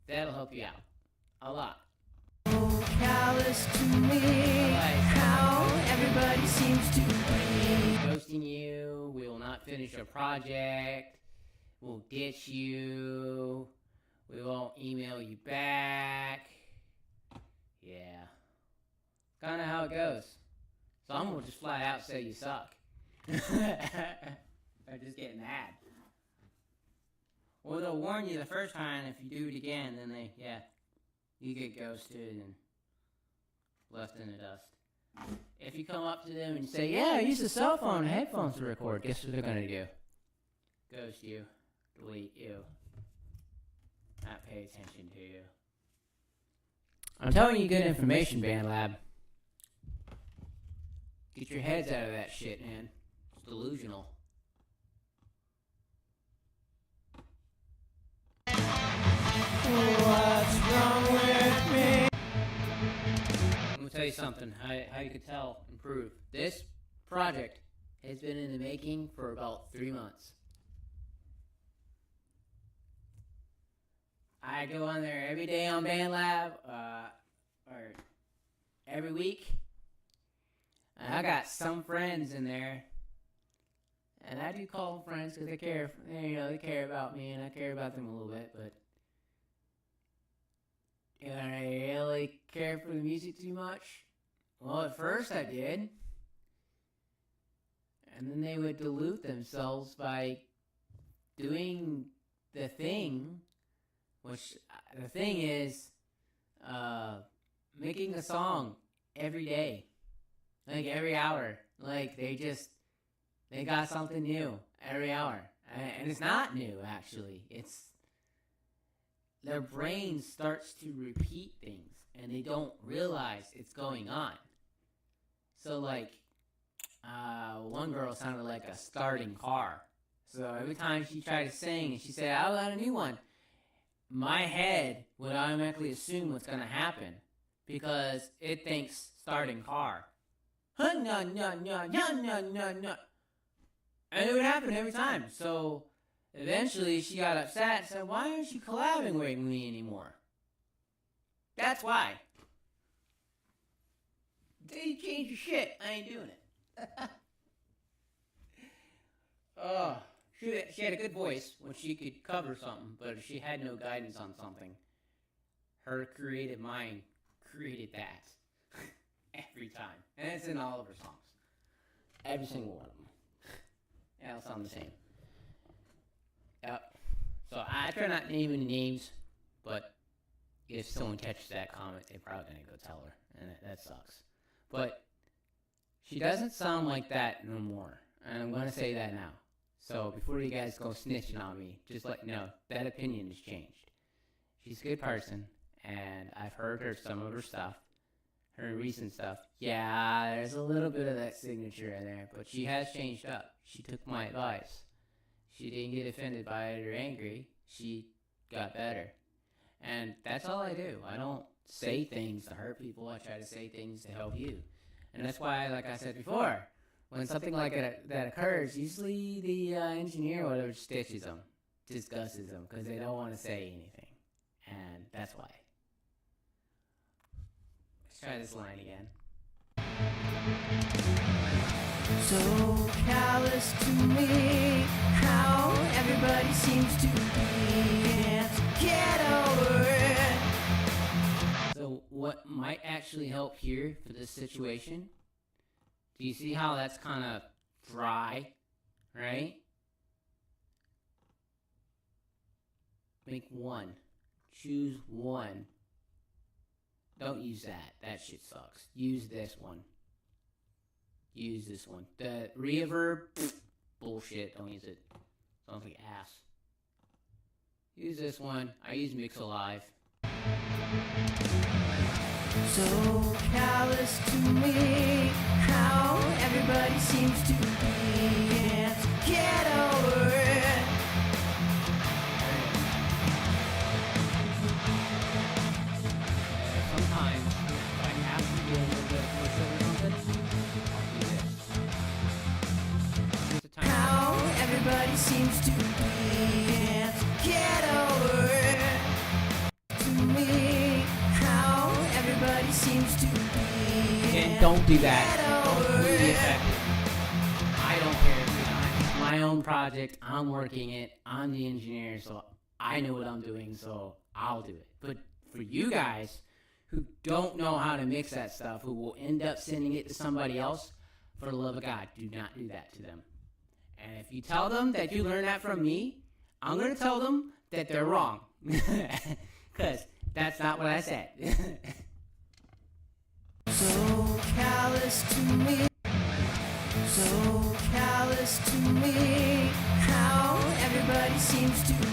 that'll help you out a lot. Callous to me, how everybody seems to be Ghosting you, we will not finish a project, we'll ditch you, we won't email you back. Yeah. Kind of how it goes. Some will just flat out say you suck. Or just get mad. Or they'll warn you the first time, if you do it again, then you get ghosted and left in the dust. If you come up to them and say, yeah, I use a cell phone and headphones to record, guess what they're going to do? Ghost you. Delete you. Not pay attention to you. I'm telling you good information, BandLab. Get your heads out of that shit, man. It's delusional. what's wrong with me. I'm gonna tell you something, how you could tell, improve. This project has been in the making for about 3 months. I go on there every day on BandLab, or every week. And I got some friends in there, and I do call them friends because they care. They care about me, and I care about them a little bit. But do I really care for the music too much? Well, at first I did, and then they would dilute themselves by doing the thing. Which, the thing is, making a song every day. Like, every hour. Like, they got something new every hour. And it's not new, actually. It's, their brain starts to repeat things, and they don't realize it's going on. So, like, one girl sounded like a starting car. So every time she tried to sing, and she said, I got a new one, my head would automatically assume what's going to happen because it thinks starting car. And it would happen every time. So eventually she got upset and said, why aren't you collabing with me anymore? That's why. Until you change your shit, I ain't doing it. Oh. She had a good voice when she could cover something, but if she had no guidance on something, her creative mind created that every time. And it's in all of her songs. Every single one of them. Yeah, it'll sound the same. Yep. So I try not naming names, but if someone catches that comment, they're probably going to go tell her, and that sucks. But she doesn't sound like that no more, and I'm going to say that now. So before you guys go snitching on me, just let you know, that opinion has changed. She's a good person, and I've heard some of her stuff, her recent stuff. Yeah, there's a little bit of that signature in there, but she has changed up. She took my advice. She didn't get offended by it or angry. She got better. And that's all I do. I don't say things to hurt people. I try to say things to help you. And that's why, like I said before, when something like that occurs, usually the engineer or whatever stitches them. disgusts them because they don't want to say anything. And that's why. Let's try this line again. So callous to me, how everybody seems to be, can't get over it. So what might actually help here for this situation, do you see how that's kind of dry, right? Make one. Choose one. Don't use that. That shit sucks. Use this one. Use this one. The reverb, bullshit. Don't use it. Sounds like ass. Use this one. I use Mix Alive. So callous to me, how everybody seems to be, can't get over it. Sometimes, if I have to do a little bit of push over something, I'll do this. Here's the time. How everybody seems to be, can't get over it. To me, how everybody seems to be, And don't do that. get Don't over be it. effective. I don't care. It's my own project. I'm working it. I'm the engineer, so I know what I'm doing, so I'll do it. But for you guys who don't know how to mix that stuff, who will end up sending it to somebody else, for the love of God, do not do that to them. And if you tell them that you learned that from me, I'm going to tell them that they're wrong. Because that's not what I said. So callous to me, so callous to me, how everybody seems to be,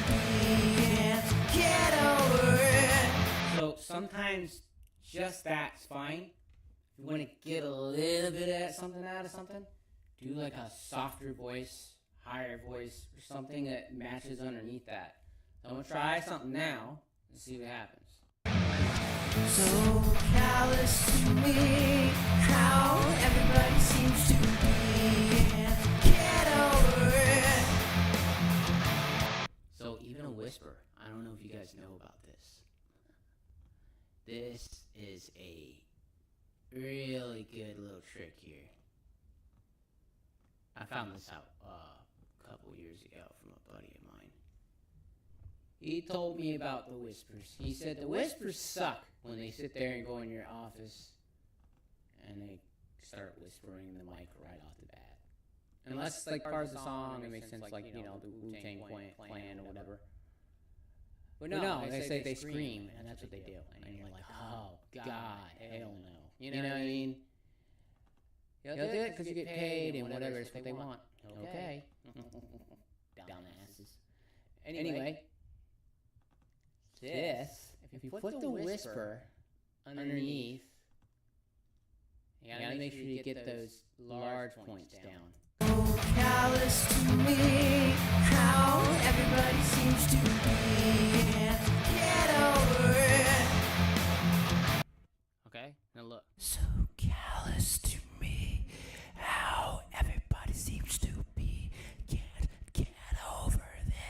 can't get over it. So sometimes just that's fine. If you want to get a little bit of something out of something, do like a softer voice, higher voice, or something that matches underneath that. So I'm going to try something now and see what happens. So callous to me, how everybody seems to be, can't get over it. So even a whisper, I don't know if you guys know about this. This is a really good little trick here. I found this out a couple years ago from a buddy of mine. He told me about the whispers. He said the whispers suck when they sit there and go in your office and they start whispering in the mic right off the bat. Unless it's like part of the song, it makes sense, like, you know, the Wu-Tang Clan or whatever. But no, they say they scream, and that's what they do. And you're like, oh, God, hell no. You know what I mean? They'll do it because you get paid and whatever, it's what they want. Okay. Dumbasses. Anyway, this, if you put the whisper underneath, you gotta make sure you get those large points down. So callous to me, how everybody seems to be, can't get over it. Okay, now look. So callous to me, how everybody seems to be, can't get over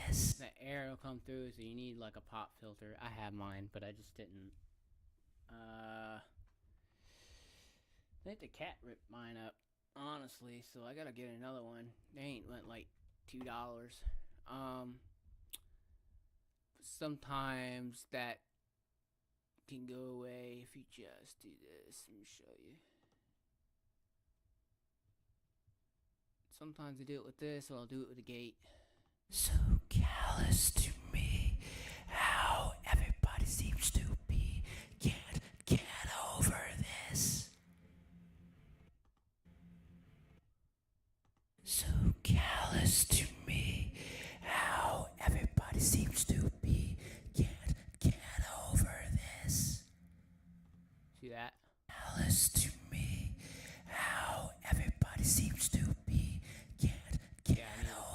this. The air will come through, so you need like a pop filter. I have mine, but I just didn't. I think the cat ripped mine up, honestly, so I gotta get another one. They ain't went like $2. Sometimes that can go away if you just do this. Let me show you. Sometimes I do it with this, or I'll do it with a gate. So callous to me, how everybody seems to be, can't get over this. So callous to me, how everybody seems to be, can't get over this. See that? Callous to me, how everybody seems to be, can't get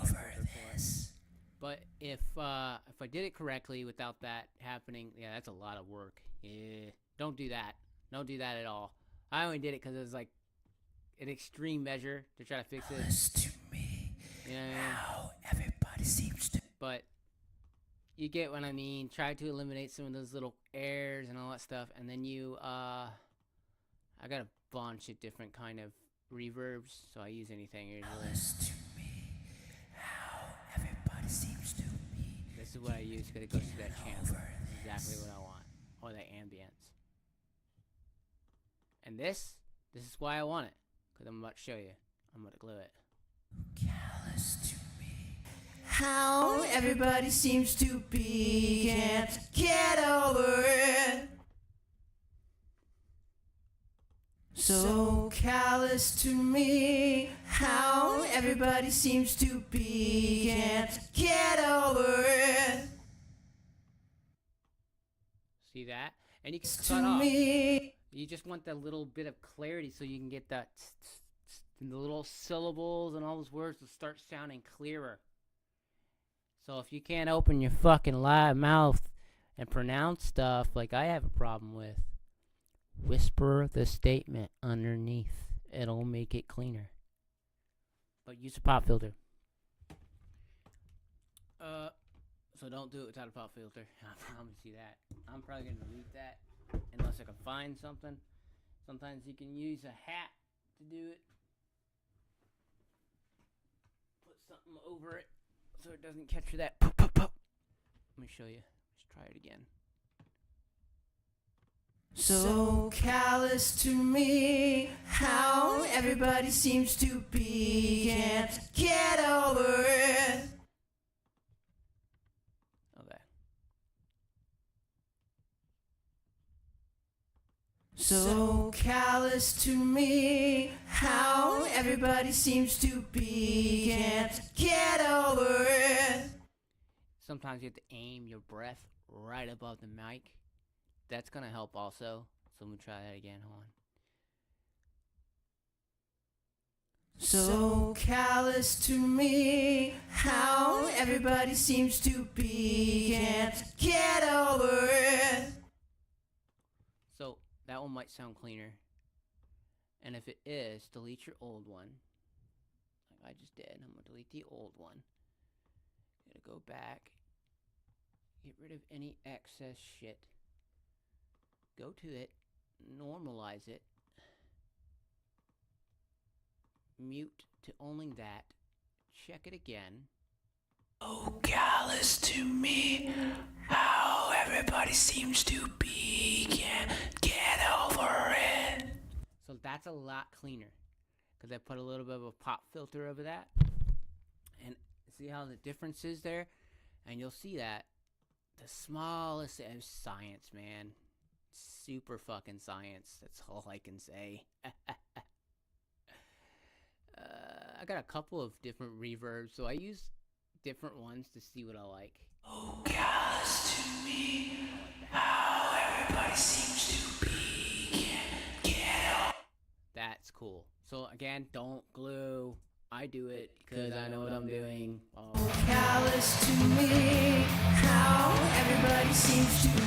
over this. But if I did it correctly without that happening, yeah, that's a lot of work. Yeah, don't do that. Don't do that at all. I only did it because it was like an extreme measure to try to fix it. Callous to me, You know what I mean? how everybody seems to. But You get what I mean. Try to eliminate some of those little airs and all that stuff, and then you I got a bunch of different kind of reverbs, so I use anything usually. To me, how everybody seems to be. This is what I use because it goes to that channel. Exactly what I want. Or that ambience. And this is why I want it. Because I'm about to show you. I'm about to glue it. Callous to me, how everybody seems to be. Can't get over it. So callous to me, how everybody seems to be. Can't get over it. See that? And you can To cut off. me, You just want that little bit of clarity so you can get that the little syllables and all those words will start sounding clearer. So if you can't open your fucking live mouth and pronounce stuff like I have a problem with, whisper the statement underneath. It'll make it cleaner. But use a pop filter. So don't do it without a pop filter. I promise you that. I'm probably gonna delete that unless I can find something. Sometimes you can use a hat to do it. Put something over it so it doesn't catch that pop pop pop. Let me show you. Let's try it again. so callous to me, how everybody seems to be. Can't get over it. Okay. So callous to me, how everybody seems to be. Can't get over it. Sometimes you have to aim your breath right above the mic. That's gonna help also. So let me try that again. Hold on. So callous to me, how everybody seems to be. Can't get over it. So that one might sound cleaner. And if it is, delete your old one. Like I just did. I'm gonna delete the old one. Gonna go back. Get rid of any excess shit. Go to it. Normalize it. Mute to only that. Check it again. Oh, callous to me, how everybody seems to be. Can't get over it. So that's a lot cleaner. Because I put a little bit of a pop filter over that. And see how the difference is there? And you'll see that the smallest of science, man. Super fucking science. That's all I can say. I got a couple of different reverbs, so I use different ones to see what I like. Oh, callous to me, how everybody seems to be. Can't get over. That's cool. So again, don't glue. I do it because I know what I'm doing. Callous to me, how everybody seems to be.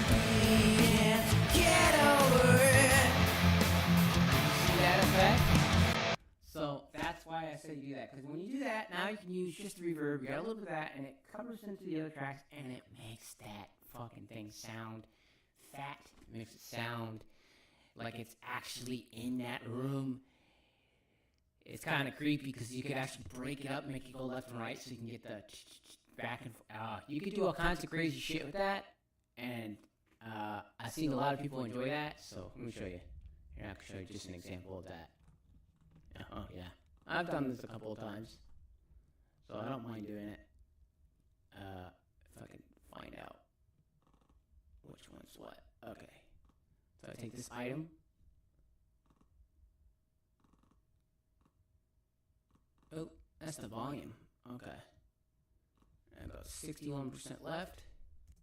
Can't get over it. See that effect? So that's why I say do that. Because when you do that, now you can use just reverb. You got a little bit of that, and it covers into the other tracks, and it makes that fucking thing sound fat. It makes it sound like it's actually in that room. It's kind of creepy because you could actually break it up and make it go left and right so you can get the back and forth. You could do all kinds of crazy shit with that, and I've seen a lot of people enjoy that, so let me show you. Here, I can show you just an example of that. Oh, yeah. I've done this a couple of times, so I don't mind doing it. If I can find out which one's what. Okay. So I take this item. Oh, that's the volume. Okay. And about 61% left.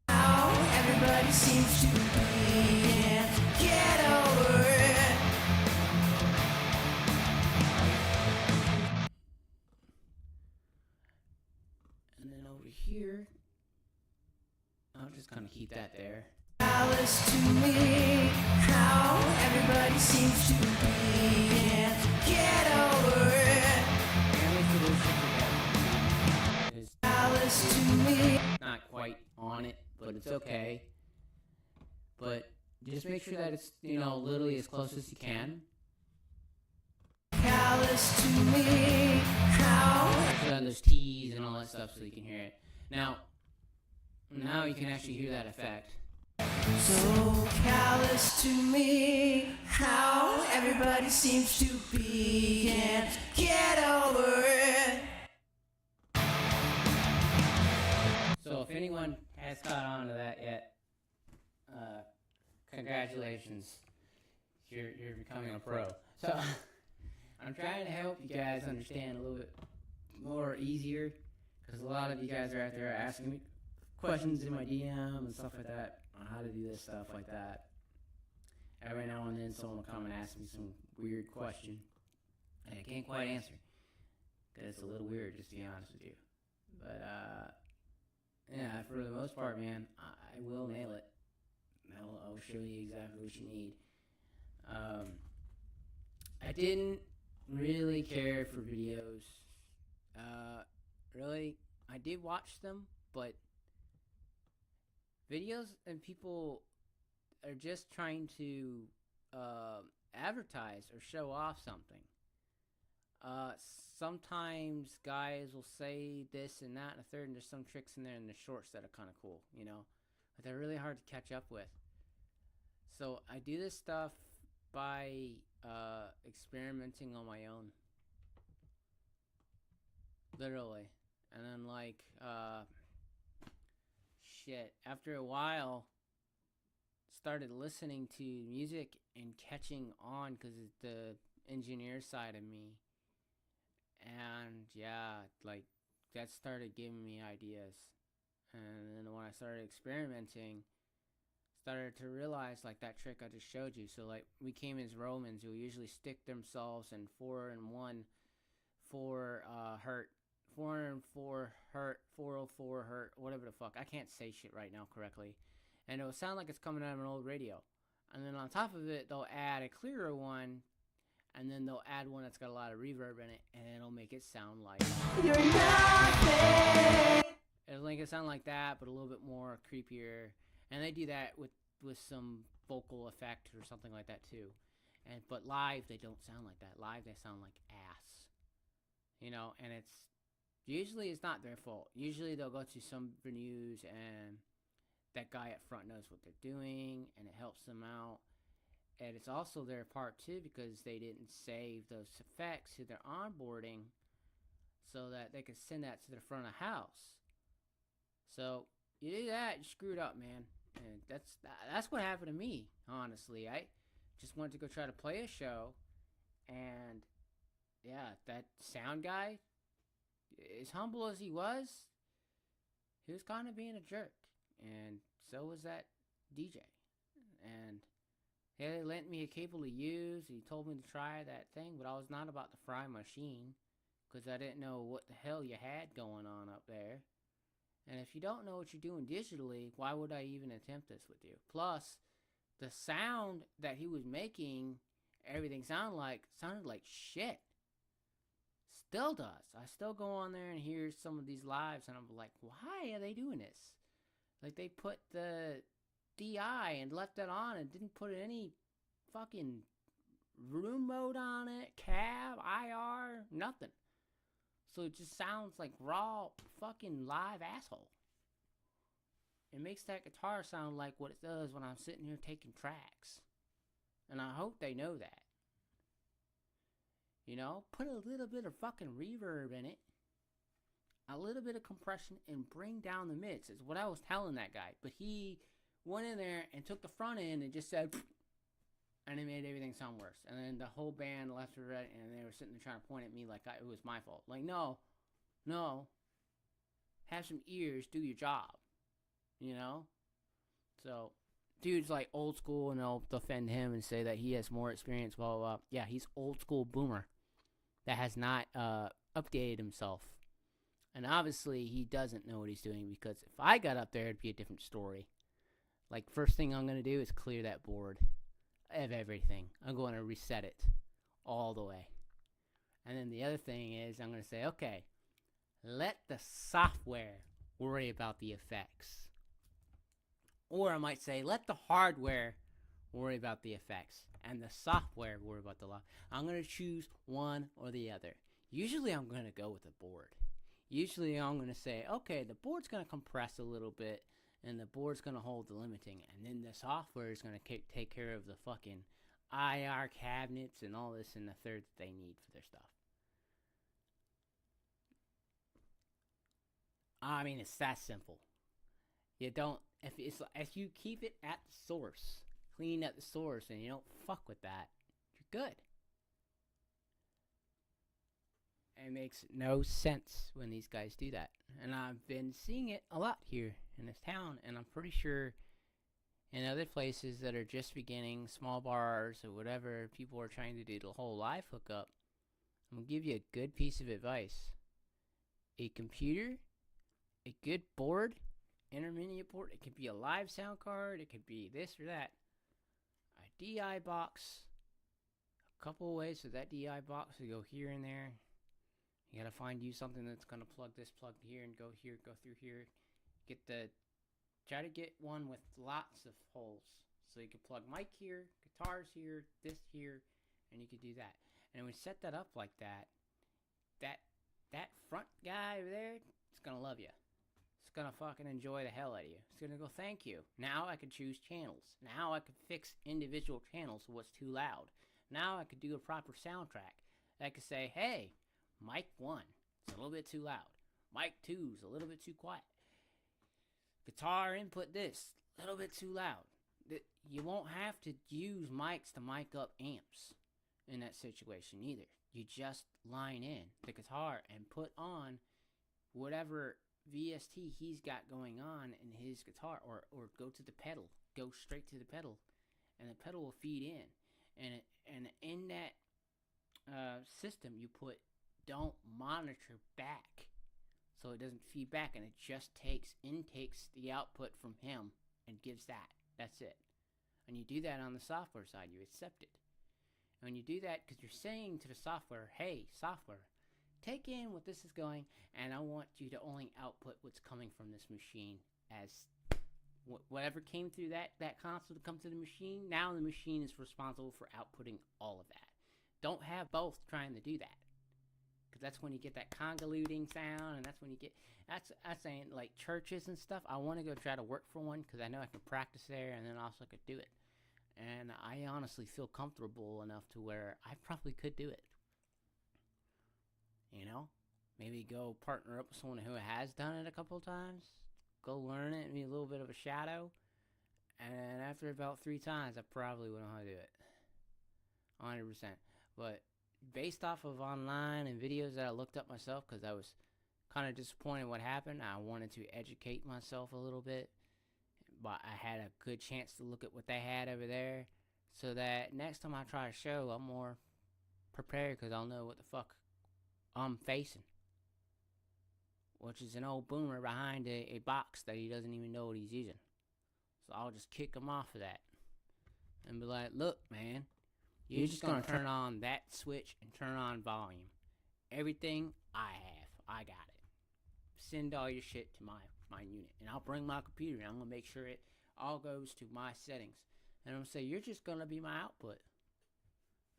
How everybody seems to be. Can't get over it. And then over here, I'll just kind of keep that there. Callous to me, how everybody seems to be. Can't get over it. And if it is Callous to me. not quite on it, okay. But just make sure that it's, literally as close as you can. Callous to me, how? Put on those T's and all that stuff so you can hear it. Now you can actually hear that effect. So callous to me, how everybody seems to be, can't get over it. So if anyone has caught on to that yet, congratulations, you're becoming a pro. So I'm trying to help you guys understand a little bit more easier, because a lot of you guys are out there asking me questions in my DM and stuff like that on how to do this stuff like that. Every now and then someone will come and ask me some weird question and I can't quite answer, because it's a little weird, just to be honest with you. But yeah, for the most part, man, I will nail it. I'll show you exactly what you need. I didn't really care for videos. Really, I did watch them, but videos and people are just trying to advertise or show off something. Sometimes guys will say this and that and a third, and there's some tricks in there in the shorts that are kind of cool, but they're really hard to catch up with. So I do this stuff by experimenting on my own, literally. And then after a while, started listening to music and catching on, because it's the engineer side of me. And yeah, that started giving me ideas. And then when I started experimenting, started to realize that trick I just showed you. So we came as Romans who usually stick themselves in 4 and 1, 4 hertz, 4 and 4 hertz, 404 hertz, whatever the fuck. I can't say shit right now correctly. And it will sound like it's coming out of an old radio. And then on top of it, they'll add a clearer one, and then they'll add one that's got a lot of reverb in it, and it'll make it sound like You're nothing. It'll make it sound like that, but a little bit more creepier. And they do that with some vocal effect or something like that too. But live, they don't sound like that. Live, they sound like ass. And it's not their fault. Usually they'll go to some venues and that guy up front knows what they're doing and it helps them out. And it's also their part too, because they didn't save those effects to their onboarding so that they could send that to the front of house. So you do that, you screwed up, man. And that's what happened to me, honestly. I just wanted to go try to play a show, and yeah, that sound guy, as humble as he was kind of being a jerk, and so was that DJ. And he lent me a cable to use. He told me to try that thing, but I was not about to fry my machine, because I didn't know what the hell you had going on up there. And if you don't know what you're doing digitally, why would I even attempt this with you? Plus, the sound that he was making, everything sounded like shit. Still does. I still go on there and hear some of these lives, and I'm like, why are they doing this? They put the DI and left it on and didn't put any fucking room mode on it, cab, IR, nothing. So it just sounds like raw fucking live asshole. It makes that guitar sound like what it does when I'm sitting here taking tracks. And I hope they know that. Put a little bit of fucking reverb in it. A little bit of compression and bring down the mids is what I was telling that guy. But he went in there and took the front end and just said, and it made everything sound worse. And then the whole band left or right, and they were sitting there trying to point at me like it was my fault. No. Have some ears, do your job. So, dude's old school, and they'll defend him and say that he has more experience, blah, blah, blah. Yeah, he's old school boomer that has not updated himself. And obviously, he doesn't know what he's doing, because if I got up there, it'd be a different story. First thing I'm going to do is clear that board of everything. I'm going to reset it all the way. And then the other thing is I'm going to say, okay, let the software worry about the effects. Or I might say, let the hardware worry about the effects and the software worry about the law. I'm going to choose one or the other. Usually I'm going to go with the board. Usually I'm going to say, okay, the board's going to compress a little bit and the board's going to hold the limiting, and then the software is going to take care of the fucking IR cabinets and all this and the third that they need for their stuff. I mean, it's that simple. You don't, if you keep it at the source, clean at the source, and you don't fuck with that, you're good. It makes no sense when these guys do that. And I've been seeing it a lot here in this town, and I'm pretty sure in other places that are just beginning, small bars or whatever, people are trying to do the whole live hookup. I'm going to give you a good piece of advice. A computer, a good board, intermediate board, it could be a live sound card, it could be this or that. A DI box, a couple of ways for that DI box to go here and there. You gotta find you something that's gonna plug this plug here and go here, go through here. Try to get one with lots of holes. So you can plug mic here, guitars here, this here, and you could do that. And when you set that up like that, that front guy over there, it's gonna love you. It's gonna fucking enjoy the hell out of you. It's gonna go, thank you. Now I can choose channels. Now I can fix individual channels of what's too loud. Now I could do a proper soundtrack. I could say, hey, mic 1, it's a little bit too loud. Mic 2 is a little bit too quiet. Guitar input this, a little bit too loud. You won't have to use mics to mic up amps in that situation either. You just line in the guitar and put on whatever VST he's got going on in his guitar, or go to the pedal. Go straight to the pedal, and the pedal will feed in. And in that system, you put don't monitor back, so it doesn't feed back, and it just intakes the output from him and gives that. That's it. And you do that on the software side. You accept it. And when you do that, because you're saying to the software, hey, software, take in what this is going, and I want you to only output what's coming from this machine as whatever came through that console to come to the machine. Now the machine is responsible for outputting all of that. Don't have both trying to do that, because that's when you get that convoluting sound, and that's when you get, that's saying like churches and stuff. I want to go try to work for one because I know I can practice there, and then also could do it. And I honestly feel comfortable enough to where I probably could do it. You know, maybe go partner up with someone who has done it a couple times. Go learn it and be a little bit of a shadow. And after about 3 times, I probably would know how to do it. 100%. But based off of online and videos that I looked up myself, because I was kind of disappointed what happened, I wanted to educate myself a little bit. But I had a good chance to look at what they had over there, so that next time I try a show, I'm more prepared, because I'll know what the fuck I'm facing. Which is an old boomer behind a box that he doesn't even know what he's using. So I'll just kick him off of that and be like, look, man, you're just going to turn on that switch and turn on volume. Everything I got it. Send all your shit to my unit, and I'll bring my computer, and I'm going to make sure it all goes to my settings. And I'm going to say, you're just going to be my output.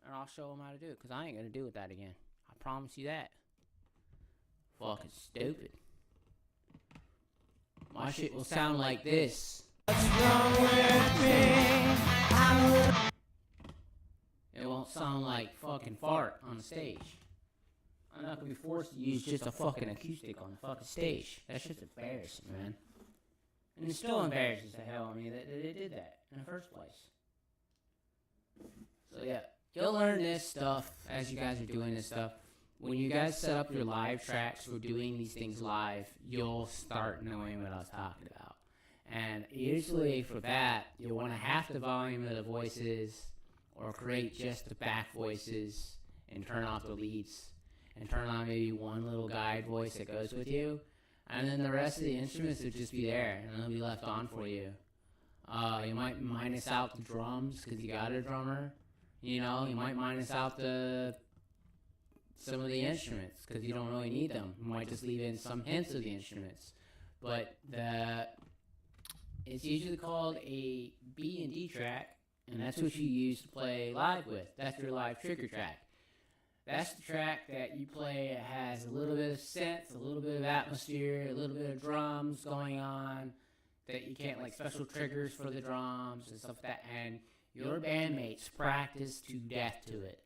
And I'll show them how to do it, because I ain't going to do it that again. I promise you that. Fucking stupid. My shit will sound like this. What's wrong with me? It won't sound like fucking fart on the stage. I'm not gonna be forced to use just a fucking acoustic on the fucking stage. That's just embarrassing, man. And it still embarrasses the hell out of me that they did that in the first place. So yeah, you'll learn this stuff as you guys are doing this stuff. When you guys set up your live tracks for doing these things live, you'll start knowing what I was talking about. And usually for that, you'll want to half the volume of the voices, or create just the back voices and turn off the leads, and turn on maybe one little guide voice that goes with you, and then the rest of the instruments will just be there, and they'll be left on for you. You might minus out the drums, because you got a drummer. You know, you might minus out some of the instruments, because you don't really need them. You might just leave in some hints of the instruments. But It's usually called a B&D track, and that's what you use to play live with. That's your live trigger track. That's the track that you play. It has a little bit of synth, a little bit of atmosphere, a little bit of drums going on, that you can't, like special triggers for the drums and stuff like that. And your bandmates practice to death to it.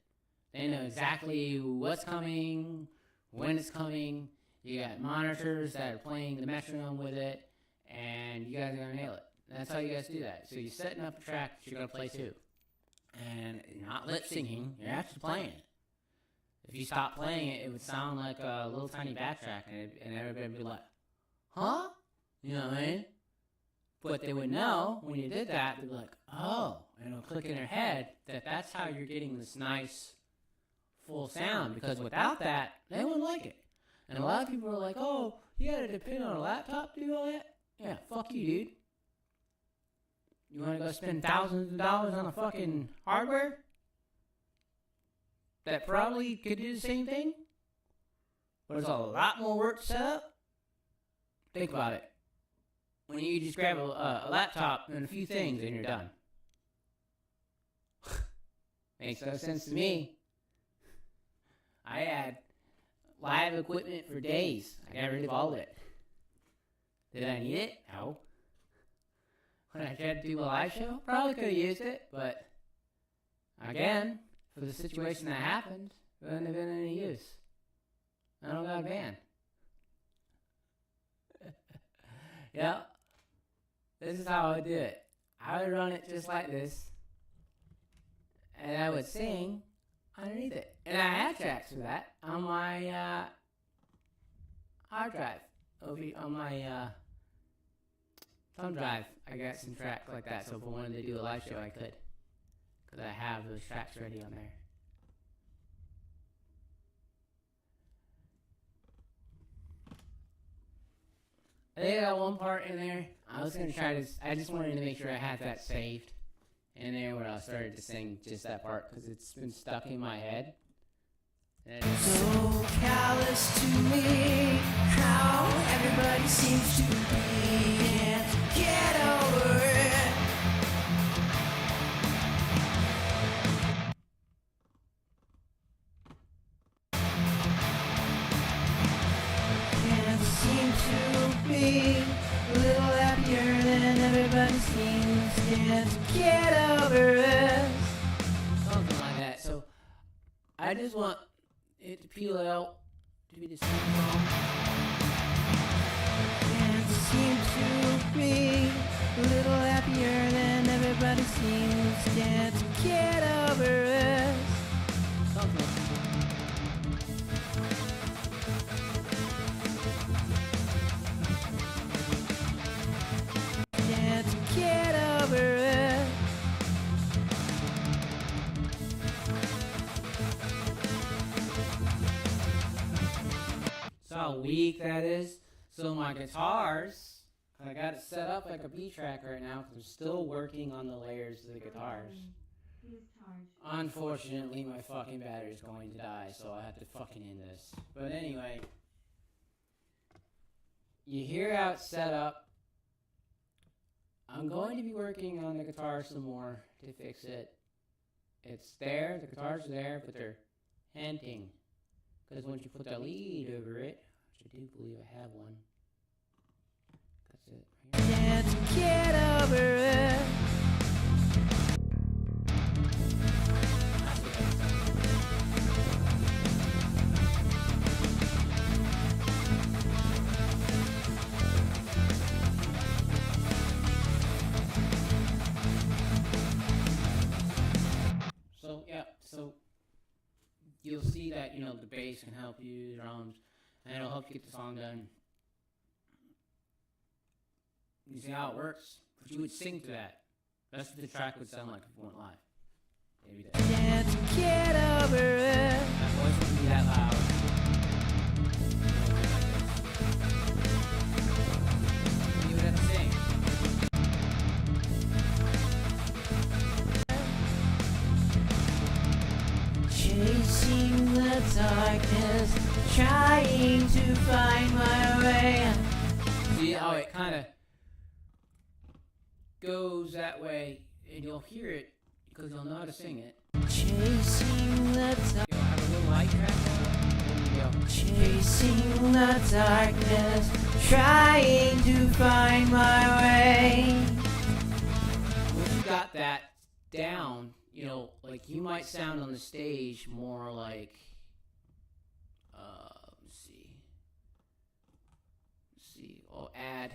They know exactly what's coming, when it's coming. You got monitors that are playing the metronome with it, and you guys are going to nail it. That's how you guys do that. So you're setting up a track that you're going to play too. And you're not lip syncing, you're actually playing it. If you stop playing it, it would sound like a little tiny backtrack, and everybody would be like, huh? You know what I mean? But they would know when you did that, they'd be like, oh, and it'll click in their head that that's how you're getting this nice full sound, because without that, they wouldn't like it. And a lot of people are like, oh, you gotta depend on a laptop to do all that? Yeah, fuck you, dude. You wanna go spend thousands of dollars on a fucking hardware that probably could do the same thing, but it's a lot more work to set up? Think about it. When you just grab a laptop and a few things and you're done. Makes no sense to me. I had live equipment for days. I got rid of all of it. Did I need it? No. When I tried to do a live show, probably could have used it, but again, for the situation that happened, it wouldn't have been any use. I don't got a band. Yeah. This is how I would do it. I would run it just like this, and I would sing underneath it. And I had tracks for that on my hard drive. On my thumb drive, I got some tracks like that, so if I wanted to do a live show, I could. Because I have those tracks ready on there. I think I got one part in there. I was going to try to, I just wanted to make sure I had that saved in there when I started to sing just that part, because it's been stuck in my head. So callous to me, how everybody seems to be, and get over it. Can't seem to be a little happier than everybody seems, can't get over it. Something like that. So I just want it to peel out to be the same song. Can't seem to be a little happier than everybody seems, can't get over it. Something like that. Can't get over it. So how weak that is. So my guitars, I got it set up like a B track right now because I'm still working on the layers of the guitars. Unfortunately, my fucking battery's going to die, so I have to fucking end this. But anyway, you hear how it's set up. I'm going to be working on the guitar some more to fix it. It's there, the guitar's there, but they're hinting. Because once you put the lead over it, which I do believe I have one. That's it. Right here. Can't get over it. So, yeah, so you'll see that, you know, the bass can help you, the drums, and it'll help you get the song done. You see how it works? But you would sing to that. That's what the track would sound like if it went live. Maybe that. Can't get over it. That voice wouldn't be that loud. You would have to sing. Chasing the darkness, trying to find my way. See how it kind of goes that way, and you'll hear it because you'll know how to sing it. Chasing the You'll have a little light track. There you go. Chasing the darkness, trying to find my way. Once you got that down, you know, like you might sound on the stage more like, let's see, I'll add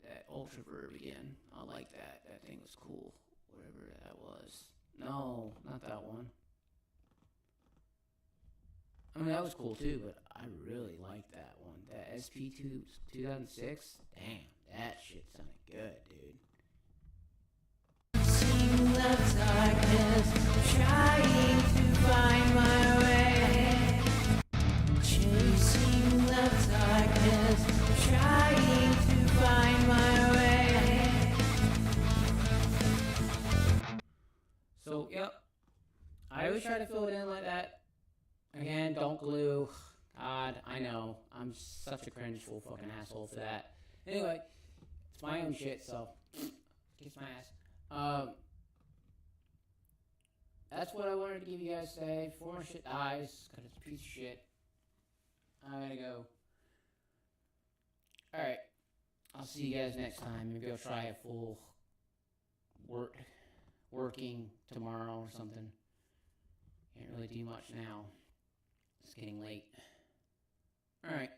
that ultra verb again. I like that. That thing was cool. Whatever that was. No, not that one. I mean, that was cool too, but I really like that one. That SP2 2006. Damn, that shit sounded good, dude. Chasing the darkness, trying to find my way. Chasing the darkness, trying to find my way. So, yep. I always try to fill it in like that. Again, don't glue. God, I know. I'm such a cringeful fucking asshole for that. Anyway, it's my own shit, so kiss my ass. That's what I wanted to give you guys today. Before my shit dies, because it's a piece of shit. I gotta go. Alright. I'll see you guys next time. Maybe I'll try a full working tomorrow or something. Can't really do much now. It's getting late. Alright.